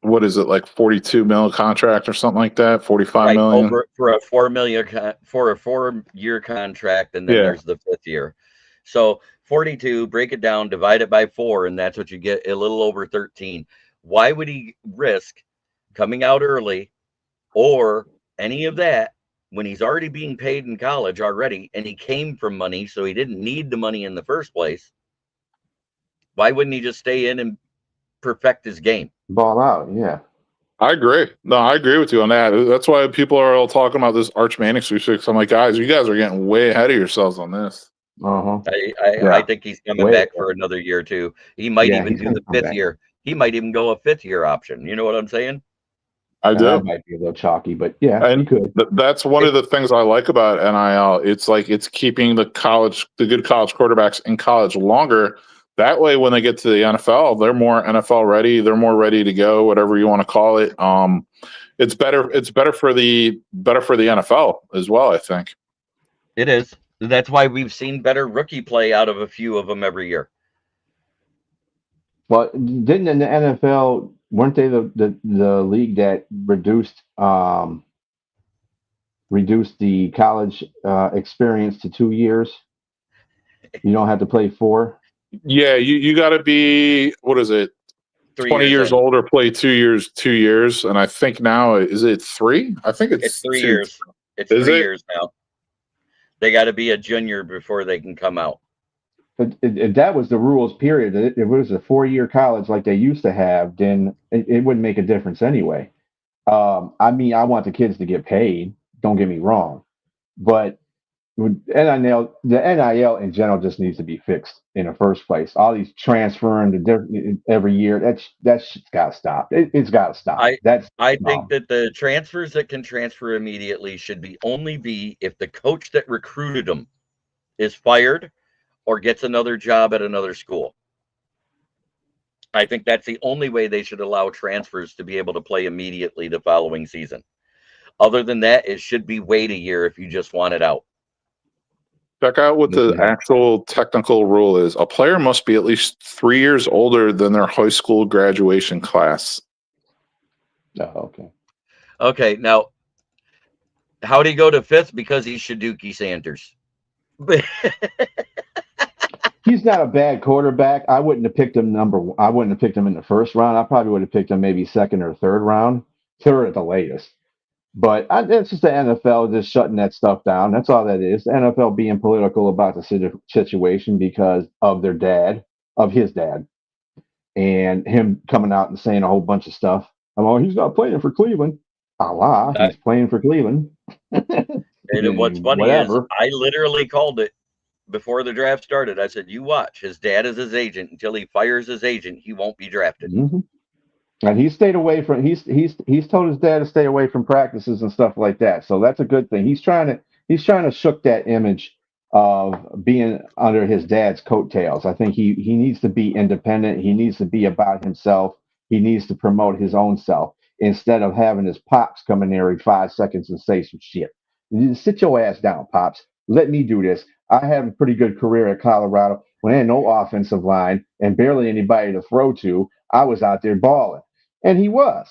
what is it, like 42 million contract or something like that? 45 million for a $4 year contract, and then there's the 5th year. So 42, break it down, divide it by 4, and that's what you get, a little over 13. Why would he risk coming out early or any of that when he's already being paid in college already, and he came from money, so he didn't need the money in the first place? Why wouldn't he just stay in and perfect his game? Ball out, yeah. I agree. No, I agree with you on that. That's why people are all talking about this Arch Manning Sweep 6. I'm like, guys, you guys are getting way ahead of yourselves on this. Uh-huh. I think he's coming back for another year too. He might even do the 5th year. He might even go a 5th year option. You know what I'm saying? I do. That might be a little chalky, but yeah, and he could. That's one of the things I like about NIL. It's like it's keeping the good college quarterbacks in college longer That way, when they get to the NFL, they're more NFL ready. They're more ready to go, whatever you want to call it. It's better. It's better for the NFL as well, I think. It is. That's why we've seen better rookie play out of a few of them every year. Well, didn't in the NFL, weren't they the league that reduced the college experience to 2 years? You don't have to play 4. Yeah, you got to be, what is it? 20 years old or play 2 years. And I think now, is it 3? I think it's 3 2. years. It's 3 years now. They got to be a junior before they can come out. But that was the rules, period. If it was a 4-year college like they used to have, then it wouldn't make a difference anyway. I mean, I want the kids to get paid. Don't get me wrong. But the NIL in general just needs to be fixed in the first place. All these transferring every year, that's got to stop. It's got to stop. I think that the transfers that can transfer immediately should only be if the coach that recruited them is fired or gets another job at another school. I think that's the only way they should allow transfers to be able to play immediately the following season. Other than that, it should be wait a year if you just want it out. Check out what the actual technical rule is. A player must be at least 3 years older than their high school graduation class. Oh, okay. Okay, now, how'd he go to 5th? Because he's Shedeuki Sanders. He's not a bad quarterback. I wouldn't have picked him I wouldn't have picked him in the first round. I probably would have picked him maybe second or third round, third at the latest. But it's just the NFL just shutting that stuff down. That's all that is. The NFL being political about the situation because of his dad, and him coming out and saying a whole bunch of stuff. Oh, he's not playing for Cleveland. He's playing for Cleveland. And what's funny is I literally called it before the draft started. I said, you watch. His dad is his agent. Until he fires his agent, he won't be drafted. Mm-hmm. And he stayed away from. He's told his dad to stay away from practices and stuff like that. So that's a good thing. He's trying to shook that image of being under his dad's coattails. I think he needs to be independent. He needs to be about himself. He needs to promote his own self instead of having his pops come in there every 5 seconds and say some shit. You sit your ass down, pops. Let me do this. I had a pretty good career at Colorado when I had no offensive line and barely anybody to throw to. I was out there balling, and he was.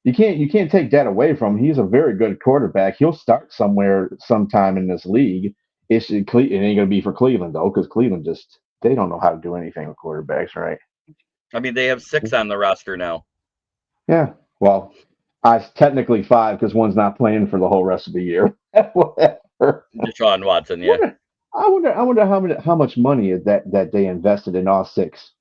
You can't take that away from him. He's a very good quarterback. He'll start sometime in this league. It ain't going to be for Cleveland though, because Cleveland they don't know how to do anything with quarterbacks, right? I mean, they have 6 on the roster now. Yeah. Well, technically 5 because one's not playing for the whole rest of the year. Whatever. Deshaun Watson, yeah. I wonder how much money is that they invested in all 6.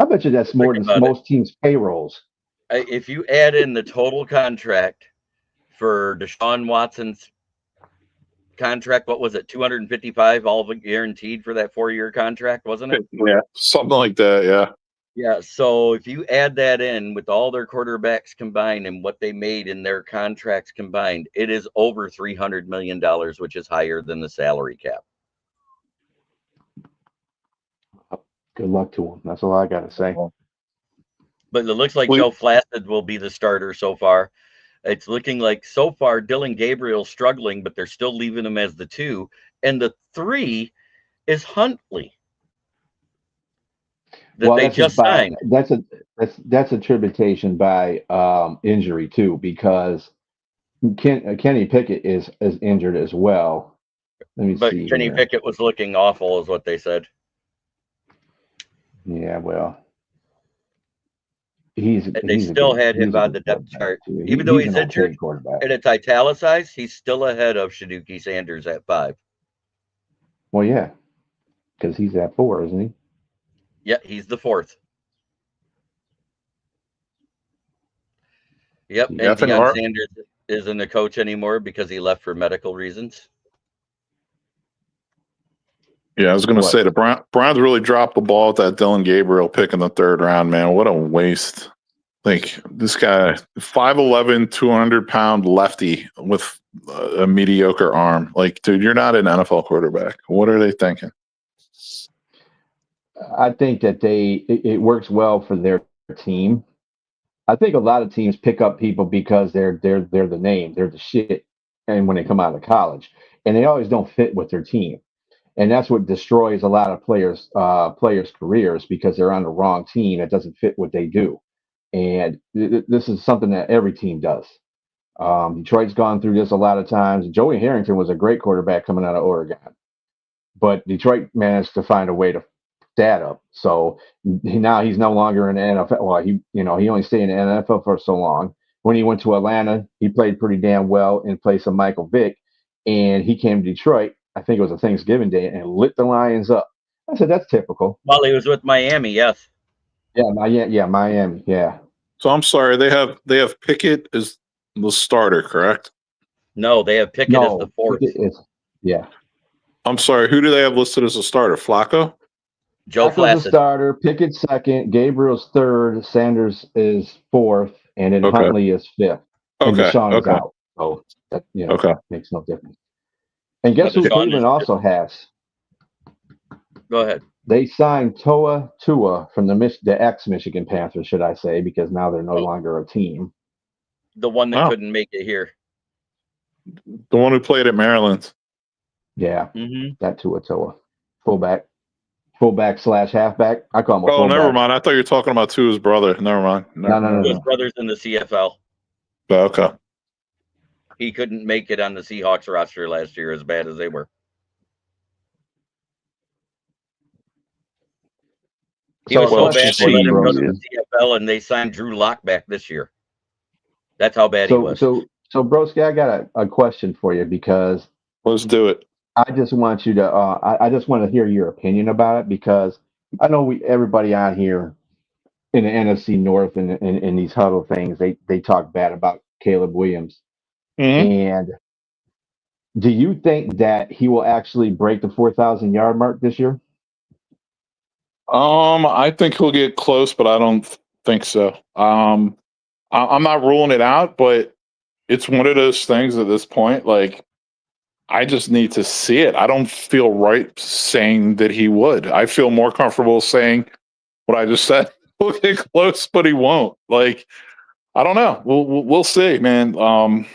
I bet you that's more than most teams' payrolls. If you add in the total contract for Deshaun Watson's contract, what was it, 255 all of it guaranteed for that 4-year contract, wasn't it? Yeah, something like that, yeah. Yeah, so if you add that in with all their quarterbacks combined and what they made in their contracts combined, it is over $300 million, which is higher than the salary cap. Good luck to him. That's all I got to say. But it looks like Joe Flacco will be the starter so far. It's looking like so far Dylan Gabriel's struggling, but they're still leaving him as the 2. And the 3 is Huntley. They just signed. That's attribution by injury too, because Kenny Pickett is injured as well. But Kenny Pickett was looking awful, is what they said. Yeah, well, they still had him on the depth chart, even though he's injured. And it's italicized. He's still ahead of Shedeuki Sanders at 5. Well, yeah, because he's at 4, isn't he? Yeah, he's the 4th. Yep, and Deion Sanders isn't a coach anymore because he left for medical reasons. Yeah, I was going to say the Browns really dropped the ball with that Dylan Gabriel pick in the 3rd round, man. What a waste. Like, this guy, 5'11", 200-pound lefty with a mediocre arm. Like, dude, you're not an NFL quarterback. What are they thinking? I think that it works well for their team. I think a lot of teams pick up people because they're the name, they're the shit, and when they come out of college, and they always don't fit with their team, and that's what destroys a lot of players' careers because they're on the wrong team that doesn't fit what they do, and this is something that every team does. Detroit's gone through this a lot of times. Joey Harrington was a great quarterback coming out of Oregon, but Detroit managed to find a way to that up. So now he's no longer in the NFL. Well, he only stayed in the NFL for so long. When he went to Atlanta, he played pretty damn well in place of Michael Vick, and he came to Detroit. I think it was a Thanksgiving day and lit the Lions up. I said that's typical. Well, he was with Miami, yes. Yeah, Miami. Yeah. So I'm sorry, they have Pickett as the starter, correct? No, they have Pickett as the fourth. Yeah. I'm sorry, who do they have listed as a starter? Flacco? Joe Flacco's the starter, Pickett second, Gabriel's third, Sanders is fourth, and then Huntley is fifth. And Deshaun is out. So that makes no difference. And guess who Cleveland also has? Go ahead. They signed Tua from the ex-Michigan Panthers, should I say, because now they're no longer a team. The one that couldn't make it here. The one who played at Maryland. Yeah, that Tua. Fullback / halfback. I call him a fullback. Oh, never mind. I thought you were talking about Tua's brother. Never mind. No. His brother's in the CFL. Oh, okay. He couldn't make it on the Seahawks roster last year as bad as they were. He was so bad they let him go to the CFL, and they signed Drew Lock back this year. That's how bad he was. So Broski, I got a question for you because let's do it. I just want you to. I just want to hear your opinion about it because I know everybody out here in the NFC North and in these huddle things, they talk bad about Caleb Williams. And do you think that he will actually break the 4,000 yard mark this year? I think he'll get close, but I don't think so. I'm not ruling it out, but it's one of those things at this point. Like, I just need to see it. I don't feel right saying that he would. I feel more comfortable saying what I just said. He'll get close, but he won't. Like, I don't know. We'll see, man.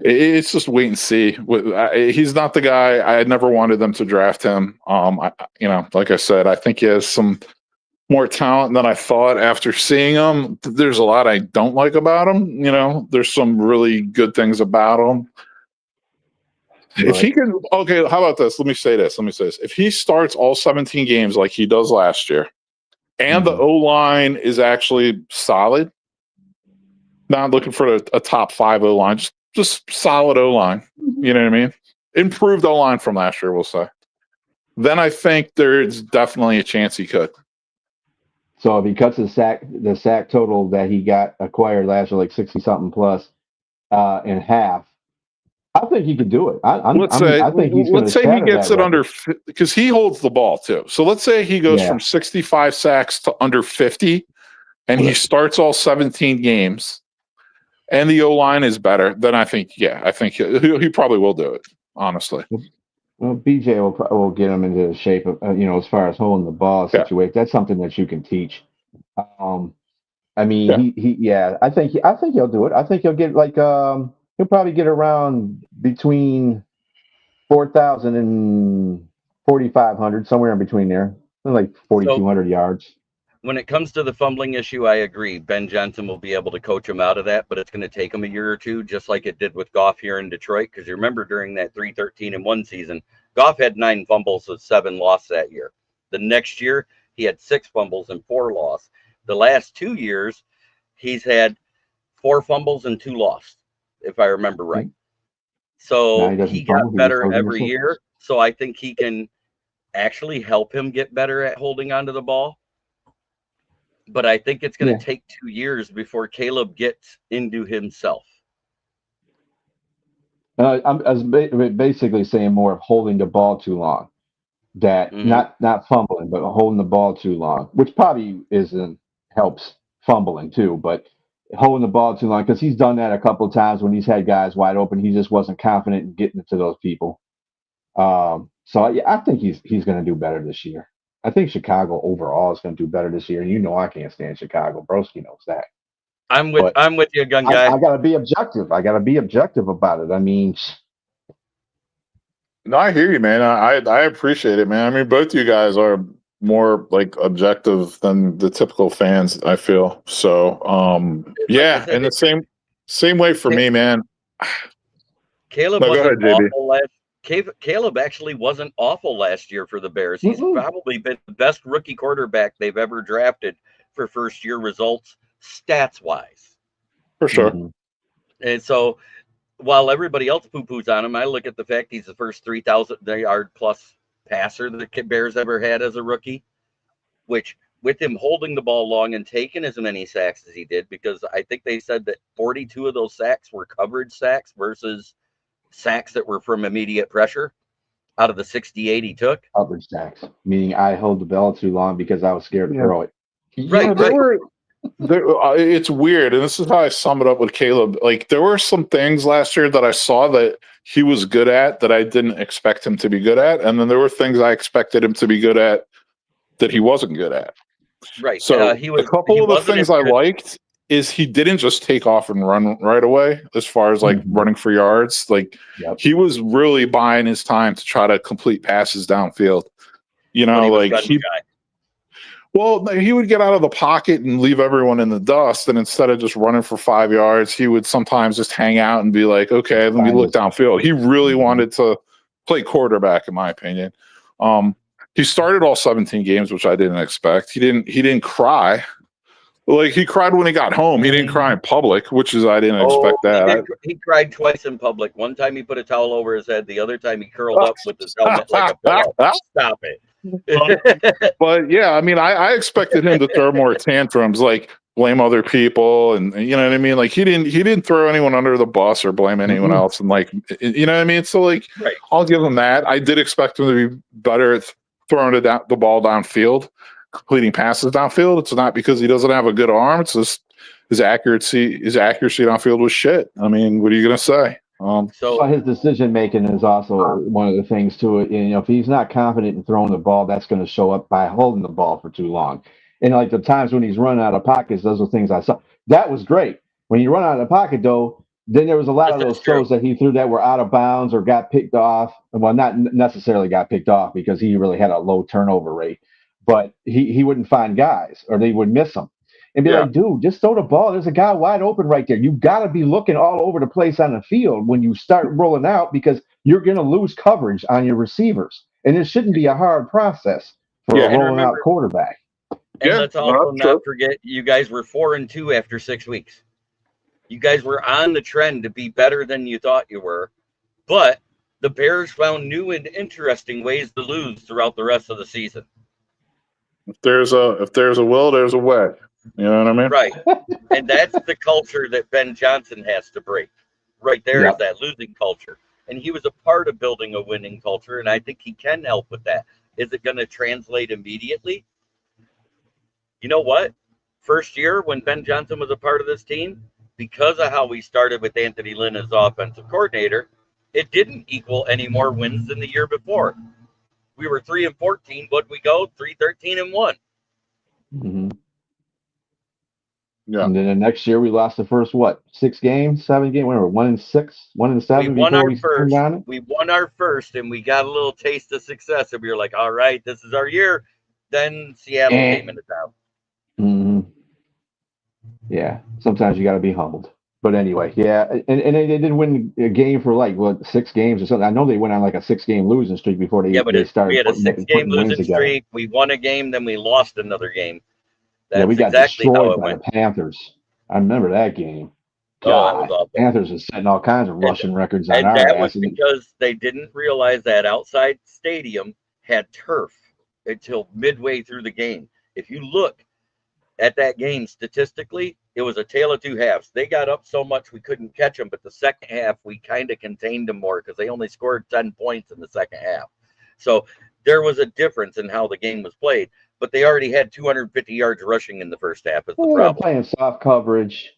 It's just wait and see. He's not the guy. I had never wanted them to draft him. Like I said, I think he has some more talent than I thought after seeing him. There's a lot I don't like about him. There's some really good things about him. Right. If he can, okay, how about this? Let me say this. If he starts all 17 games like he does last year, and the O-line is actually solid, not looking for a top 5 O-line, just solid O-line. You know what I mean? Improved O-line from last year, we'll say. Then I think there's definitely a chance he could. So if he cuts the sack total that he got acquired last year, like 60-something plus, in half, I think he could do it. Let's say he gets it under, because he holds the ball too. So let's say he goes from 65 sacks to under 50, and he starts all 17 games, and the O-line is better. Then I think he probably will do it. Honestly. Well, BJ will get him into shape of, as far as holding the ball situation. That's something that you can teach. I think he'll do it. I think he'll get he'll probably get around between 4,000 and 4,500, somewhere in between there, like 4,200 yards. When it comes to the fumbling issue, I agree. Ben Johnson will be able to coach him out of that, but it's going to take him a year or two, just like it did with Goff here in Detroit. Because you remember during that 3-13-1 season, Goff had 9 fumbles with 7 loss that year. The next year, he had 6 fumbles and 4 loss. The last 2 years, he's had 4 fumbles and 2 loss, if I remember right. So he got better every year. So I think he can actually help him get better at holding onto the ball. But I think it's going to take 2 years before Caleb gets into himself. I was basically saying more of holding the ball too long. That not fumbling, but holding the ball too long, which probably helps fumbling too. But holding the ball too long, because he's done that a couple of times when he's had guys wide open. He just wasn't confident in getting it to those people. So So I think he's going to do better this year. I think Chicago overall is going to do better this year. And you know I can't stand Chicago. Broski knows that. I'm with you, gun guy. I got to be objective. I got to be objective about it. I mean, no, I hear you, man. I appreciate it, man. I mean, both you guys are more like objective than the typical fans, I feel. So, yeah, and the same way for me, man. Caleb wasn't awful Caleb actually wasn't awful last year for the Bears. He's probably been the best rookie quarterback they've ever drafted for first year results, stats wise. For sure. And so while everybody else poo-poos on him, I look at the fact he's the first 3,000-yard plus passer the Bears ever had as a rookie, which with him holding the ball long and taking as many sacks as he did, because I think they said that 42 of those sacks were coverage sacks versus sacks that were from immediate pressure out of the 68 he took. Coverage sacks, meaning I held the ball too long because I was scared to throw it. Right. It's weird, and this is how I sum it up with Caleb. Like, there were some things last year that I saw that he was good at that I didn't expect him to be good at, and then there were things I expected him to be good at that he wasn't good at. Right. So a couple of the things I liked is he didn't just take off and run right away as far as like running for yards. Like he was really buying his time to try to complete passes downfield. You know, like he would get out of the pocket and leave everyone in the dust. And instead of just running for 5 yards, he would sometimes just hang out and be like, okay, let me look downfield. He really wanted to play quarterback, in my opinion. He started all 17 games, which I didn't expect. He didn't cry. Like, he cried when he got home. He didn't cry in public, which is, I didn't expect that. He cried twice in public. One time he put a towel over his head. The other time he curled up with his helmet like a pillow. Stop it. But yeah, I mean, I expected him to throw more tantrums, like blame other people, and you know what I mean. Like he didn't throw anyone under the bus or blame anyone else, and like, you know what I mean. So like, I'll give him that. I did expect him to be better at throwing the ball downfield, completing passes downfield. It's not because he doesn't have a good arm. It's just his accuracy downfield was shit. I mean, what are you gonna say? So his decision making is also one of the things to it. You know, if he's not confident in throwing the ball, that's going to show up by holding the ball for too long. And like the times when he's running out of pockets, those are things I saw. That was great. When you run out of the pocket, though, then there was a lot of those throws that he threw that were out of bounds or got picked off. Well, not necessarily got picked off because he really had a low turnover rate, but he wouldn't find guys or they would miss him. And be like, dude, just throw the ball. There's a guy wide open right there. You got to be looking all over the place on the field when you start rolling out because you're going to lose coverage on your receivers. And it shouldn't be a hard process for a rolling out quarterback. And let's also not forget, you guys were 4-2 after 6 weeks. You guys were on the trend to be better than you thought you were. But the Bears found new and interesting ways to lose throughout the rest of the season. If there's a will, there's a way. You know what I mean? Right. And that's the culture that Ben Johnson has to break. Right there is that losing culture. And he was a part of building a winning culture, and I think he can help with that. Is it going to translate immediately? You know what? First year when Ben Johnson was a part of this team, because of how we started with Anthony Lynn as offensive coordinator, it didn't equal any more wins than the year before. We were 3-14. What'd we go? 3-13-1. Mm-hmm. Yeah. And then the next year we lost the first 6 games, 7 games, whatever, 1-6, 1-7. We won our first. We won our first, and we got a little taste of success, and we were like, "All right, this is our year." Then Seattle came into town. Mm-hmm. Yeah, sometimes you got to be humbled. But anyway, and they didn't win a game for 6 games or something. I know they went on like a 6-game losing streak before they started. We had a 6-game losing streak. We won a game, then we lost another game. That's we got destroyed by the Panthers. I remember that game. God, Panthers is setting all kinds of rushing records on our ass. That was because they didn't realize that outside stadium had turf until midway through the game. If you look at that game statistically, it was a tale of two halves. They got up so much we couldn't catch them, but the second half we kind of contained them more because they only scored 10 points in the second half. So there was a difference in how the game was played. But they already had 250 yards rushing in the first half. Is the problem. They were playing soft coverage.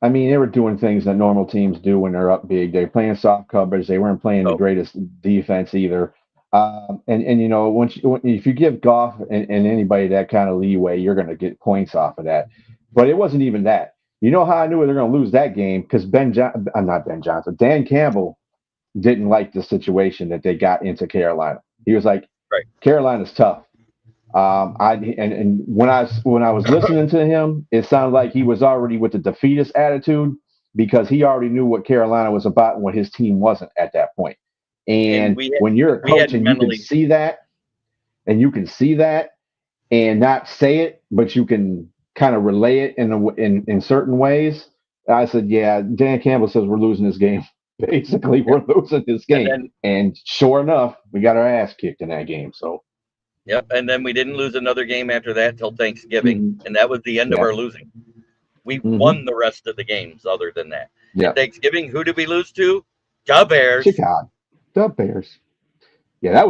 I mean, they were doing things that normal teams do when they're up big. They're playing soft coverage. They weren't playing the greatest defense either. And you know, if you give Goff and anybody that kind of leeway, you're going to get points off of that. But it wasn't even that. You know how I knew they're going to lose that game? Because not Ben Johnson, Dan Campbell didn't like the situation that they got into Carolina. He was like, Right. Carolina's tough. And when I was listening to him, it sounded like he was already with the defeatist attitude because he already knew what Carolina was about and what his team wasn't at that point. And when you're a coach and you can see that, and not say it, but you can kind of relay it in certain ways. I said, yeah, Dan Campbell says we're losing this game. Basically, we're losing this game. And sure enough, we got our ass kicked in that game. So. Yep, and then we didn't lose another game after that till Thanksgiving, and that was the end of our losing. We won the rest of the games other than that. Yeah. Thanksgiving, who did we lose to? The Bears. Chicago. The Bears. Yeah,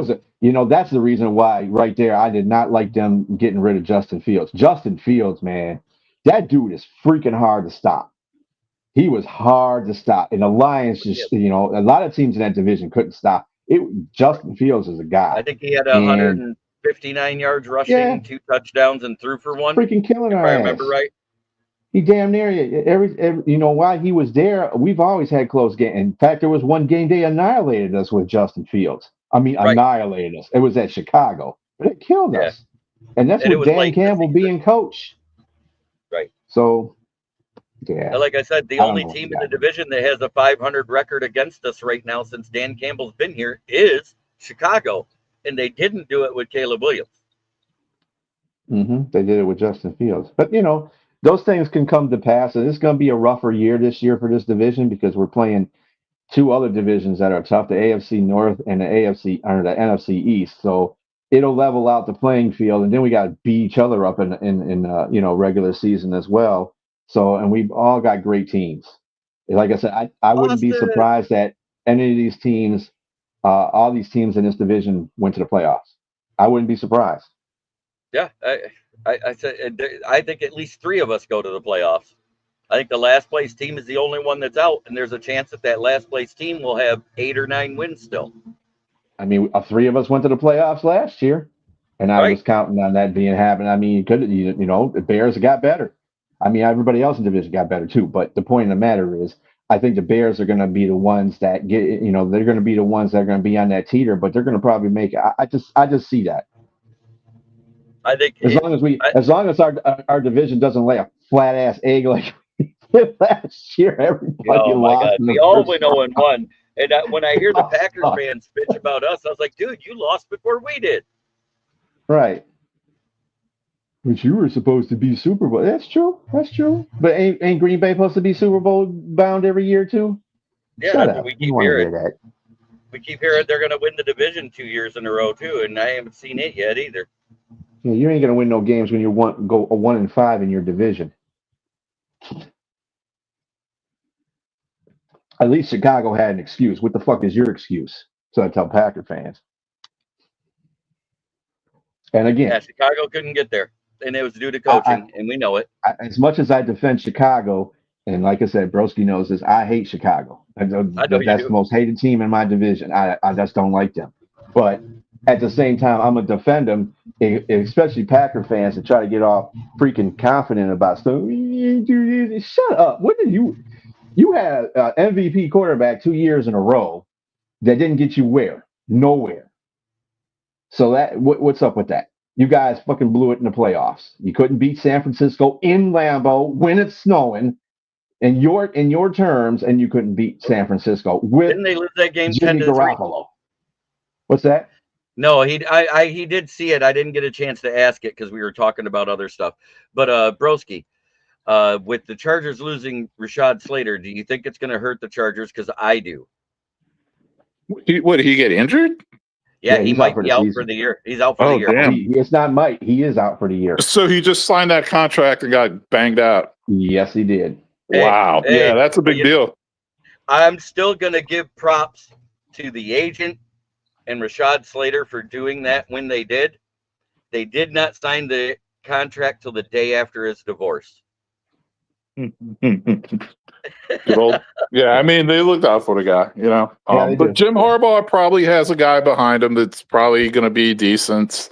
that's the reason why right there I did not like them getting rid of Justin Fields. Justin Fields, man, that dude is freaking hard to stop. He was hard to stop. And the Lions just, a lot of teams in that division couldn't stop. Justin Fields is a guy. I think he had 159 yards rushing, 2 touchdowns, and threw for 1. Freaking killing our ass. If I remember right. He damn near every while he was there, we've always had close games. In fact, there was one game they annihilated us with Justin Fields. Annihilated us. It was at Chicago, but it killed us. And that's with Dan Campbell being coach. Right. So, yeah. Like I said, the only team in the division that has a 500 record against us right now since Dan Campbell's been here is Chicago. And they didn't do it with Caleb Williams. They did it with Justin Fields. But, those things can come to pass. And it's going to be a rougher year this year for this division because we're playing 2 other divisions that are tough, the AFC North and the NFC East. So it'll level out the playing field. And then we got to beat each other up in regular season as well. So, and we've all got great teams. Like I said, I wouldn't be surprised that any of these teams, all these teams in this division went to the playoffs. I wouldn't be surprised. Yeah, I said I think at least 3 of us go to the playoffs. I think the last place team is the only one that's out, and there's a chance that last place team will have 8 or 9 wins still. 3 of us went to the playoffs last year, and I was counting on that being happening. The Bears got better. Everybody else in the division got better too. But the point of the matter is, I think the Bears are going to be the ones that get. They're going to be the ones that are going to be on that teeter, but they're going to probably make it. I just see that. I think as long as our division doesn't lay a flat ass egg like last year, everybody lost. We all went 0-1, and when I hear the Packers fans bitch about us, I was like, dude, you lost before we did. Right. But you were supposed to be Super Bowl. That's true. But ain't Green Bay supposed to be Super Bowl bound every year too? Yeah, Shut that's up. what we keep hearing. We keep hearing they're going to win the division 2 years in a row too, and I haven't seen it yet either. Yeah, you ain't going to win no games when you go 1-5 in your division. At least Chicago had an excuse. What the fuck is your excuse? So I tell Packer fans. And again, Chicago couldn't get there, and it was due to coaching, and we know it. As much as I defend Chicago, and like I said, Broski knows this, I hate Chicago. That's the most hated team in my division. I just don't like them. But at the same time, I'm going to defend them, especially Packer fans that try to get all freaking confident about stuff. Shut up. What did you had an MVP quarterback 2 years in a row that didn't get you where? Nowhere. So what's up with that? You guys fucking blew it in the playoffs. You couldn't beat San Francisco in Lambeau when it's snowing, in your terms, and you couldn't beat San Francisco with Didn't they lose that game Jimmy 10-3? Garoppolo. What's that? No, he did see it. I didn't get a chance to ask it because we were talking about other stuff. But Broski, with the Chargers losing Rashad Slater, do you think it's going to hurt the Chargers? Because I do. What, did he get injured? Yeah, he might be out for the year. He's out for the year. Damn. It's not might. He is out for the year. So he just signed that contract and got banged out. Yes, he did. Wow. Yeah, that's a big deal. I'm still going to give props to the agent and Rashad Slater for doing that when they did. They did not sign the contract till the day after his divorce. Good old, yeah, I mean, they looked out for the guy, you know. Yeah, But Jim Harbaugh probably has a guy behind him that's probably going to be decent.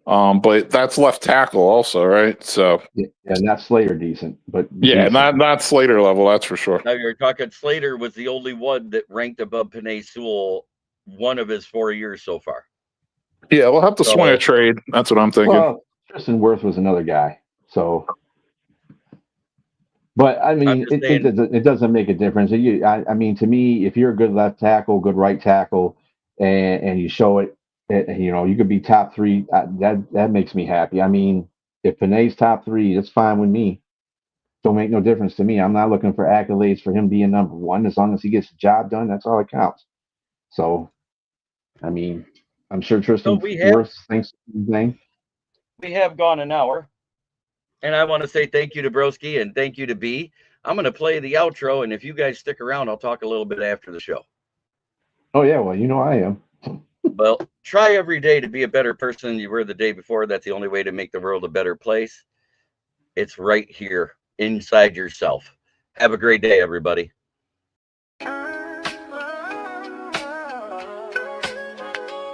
But that's left tackle also, right? So yeah, not Slater decent, but yeah, decent. not Slater level, that's for sure. Now you're talking Slater was the only one that ranked above Penei Sewell one of his 4 years so far. Yeah, we'll have to swing a trade. That's what I'm thinking. Well, Tristan Wirth was another guy, so. But I mean, it doesn't make a difference. I mean, to me, if you're a good left tackle, good right tackle, and you show it, you know, you could be top 3. That makes me happy. I mean, if Penei's top 3, that's fine with me. Don't make no difference to me. I'm not looking for accolades for him being number 1. As long as he gets the job done, that's all that counts. So, I mean, I'm sure Tristan Wirth thinks the same thing. We have gone an hour. And I want to say thank you to Broski and thank you to B. I'm going to play the outro, and if you guys stick around, I'll talk a little bit after the show. Oh, yeah, well, you know I am. Well, try every day to be a better person than you were the day before. That's the only way to make the world a better place. It's right here inside yourself. Have a great day, everybody.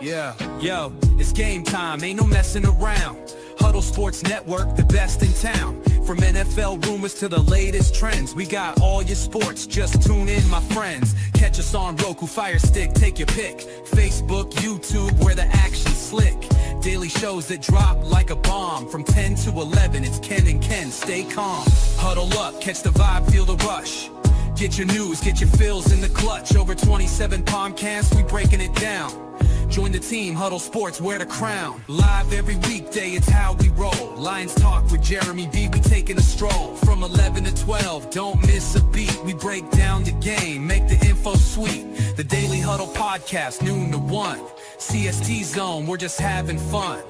Yeah, yo, it's game time, ain't no messing around. Huddle Sports Network, the best in town. From NFL rumors to the latest trends, we got all your sports, just tune in, my friends. Catch us on Roku, Fire Stick, take your pick. Facebook, YouTube, where the action's slick. Daily shows that drop like a bomb. From 10 to 11, it's Ken and Ken, stay calm. Huddle up, catch the vibe, feel the rush. Get your news, get your fills in the clutch. Over 27 podcasts, we breaking it down. Join the team, Huddle Sports, wear the crown. Live every weekday, it's how we roll. Lions Talk with Jeremy B, we taking a stroll. From 11 to 12, don't miss a beat. We break down the game, make the info sweet. The Daily Huddle Podcast, noon to 1. CST Zone, we're just having fun.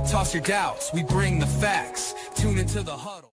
Toss your doubts, we bring the facts. Tune into the Huddle.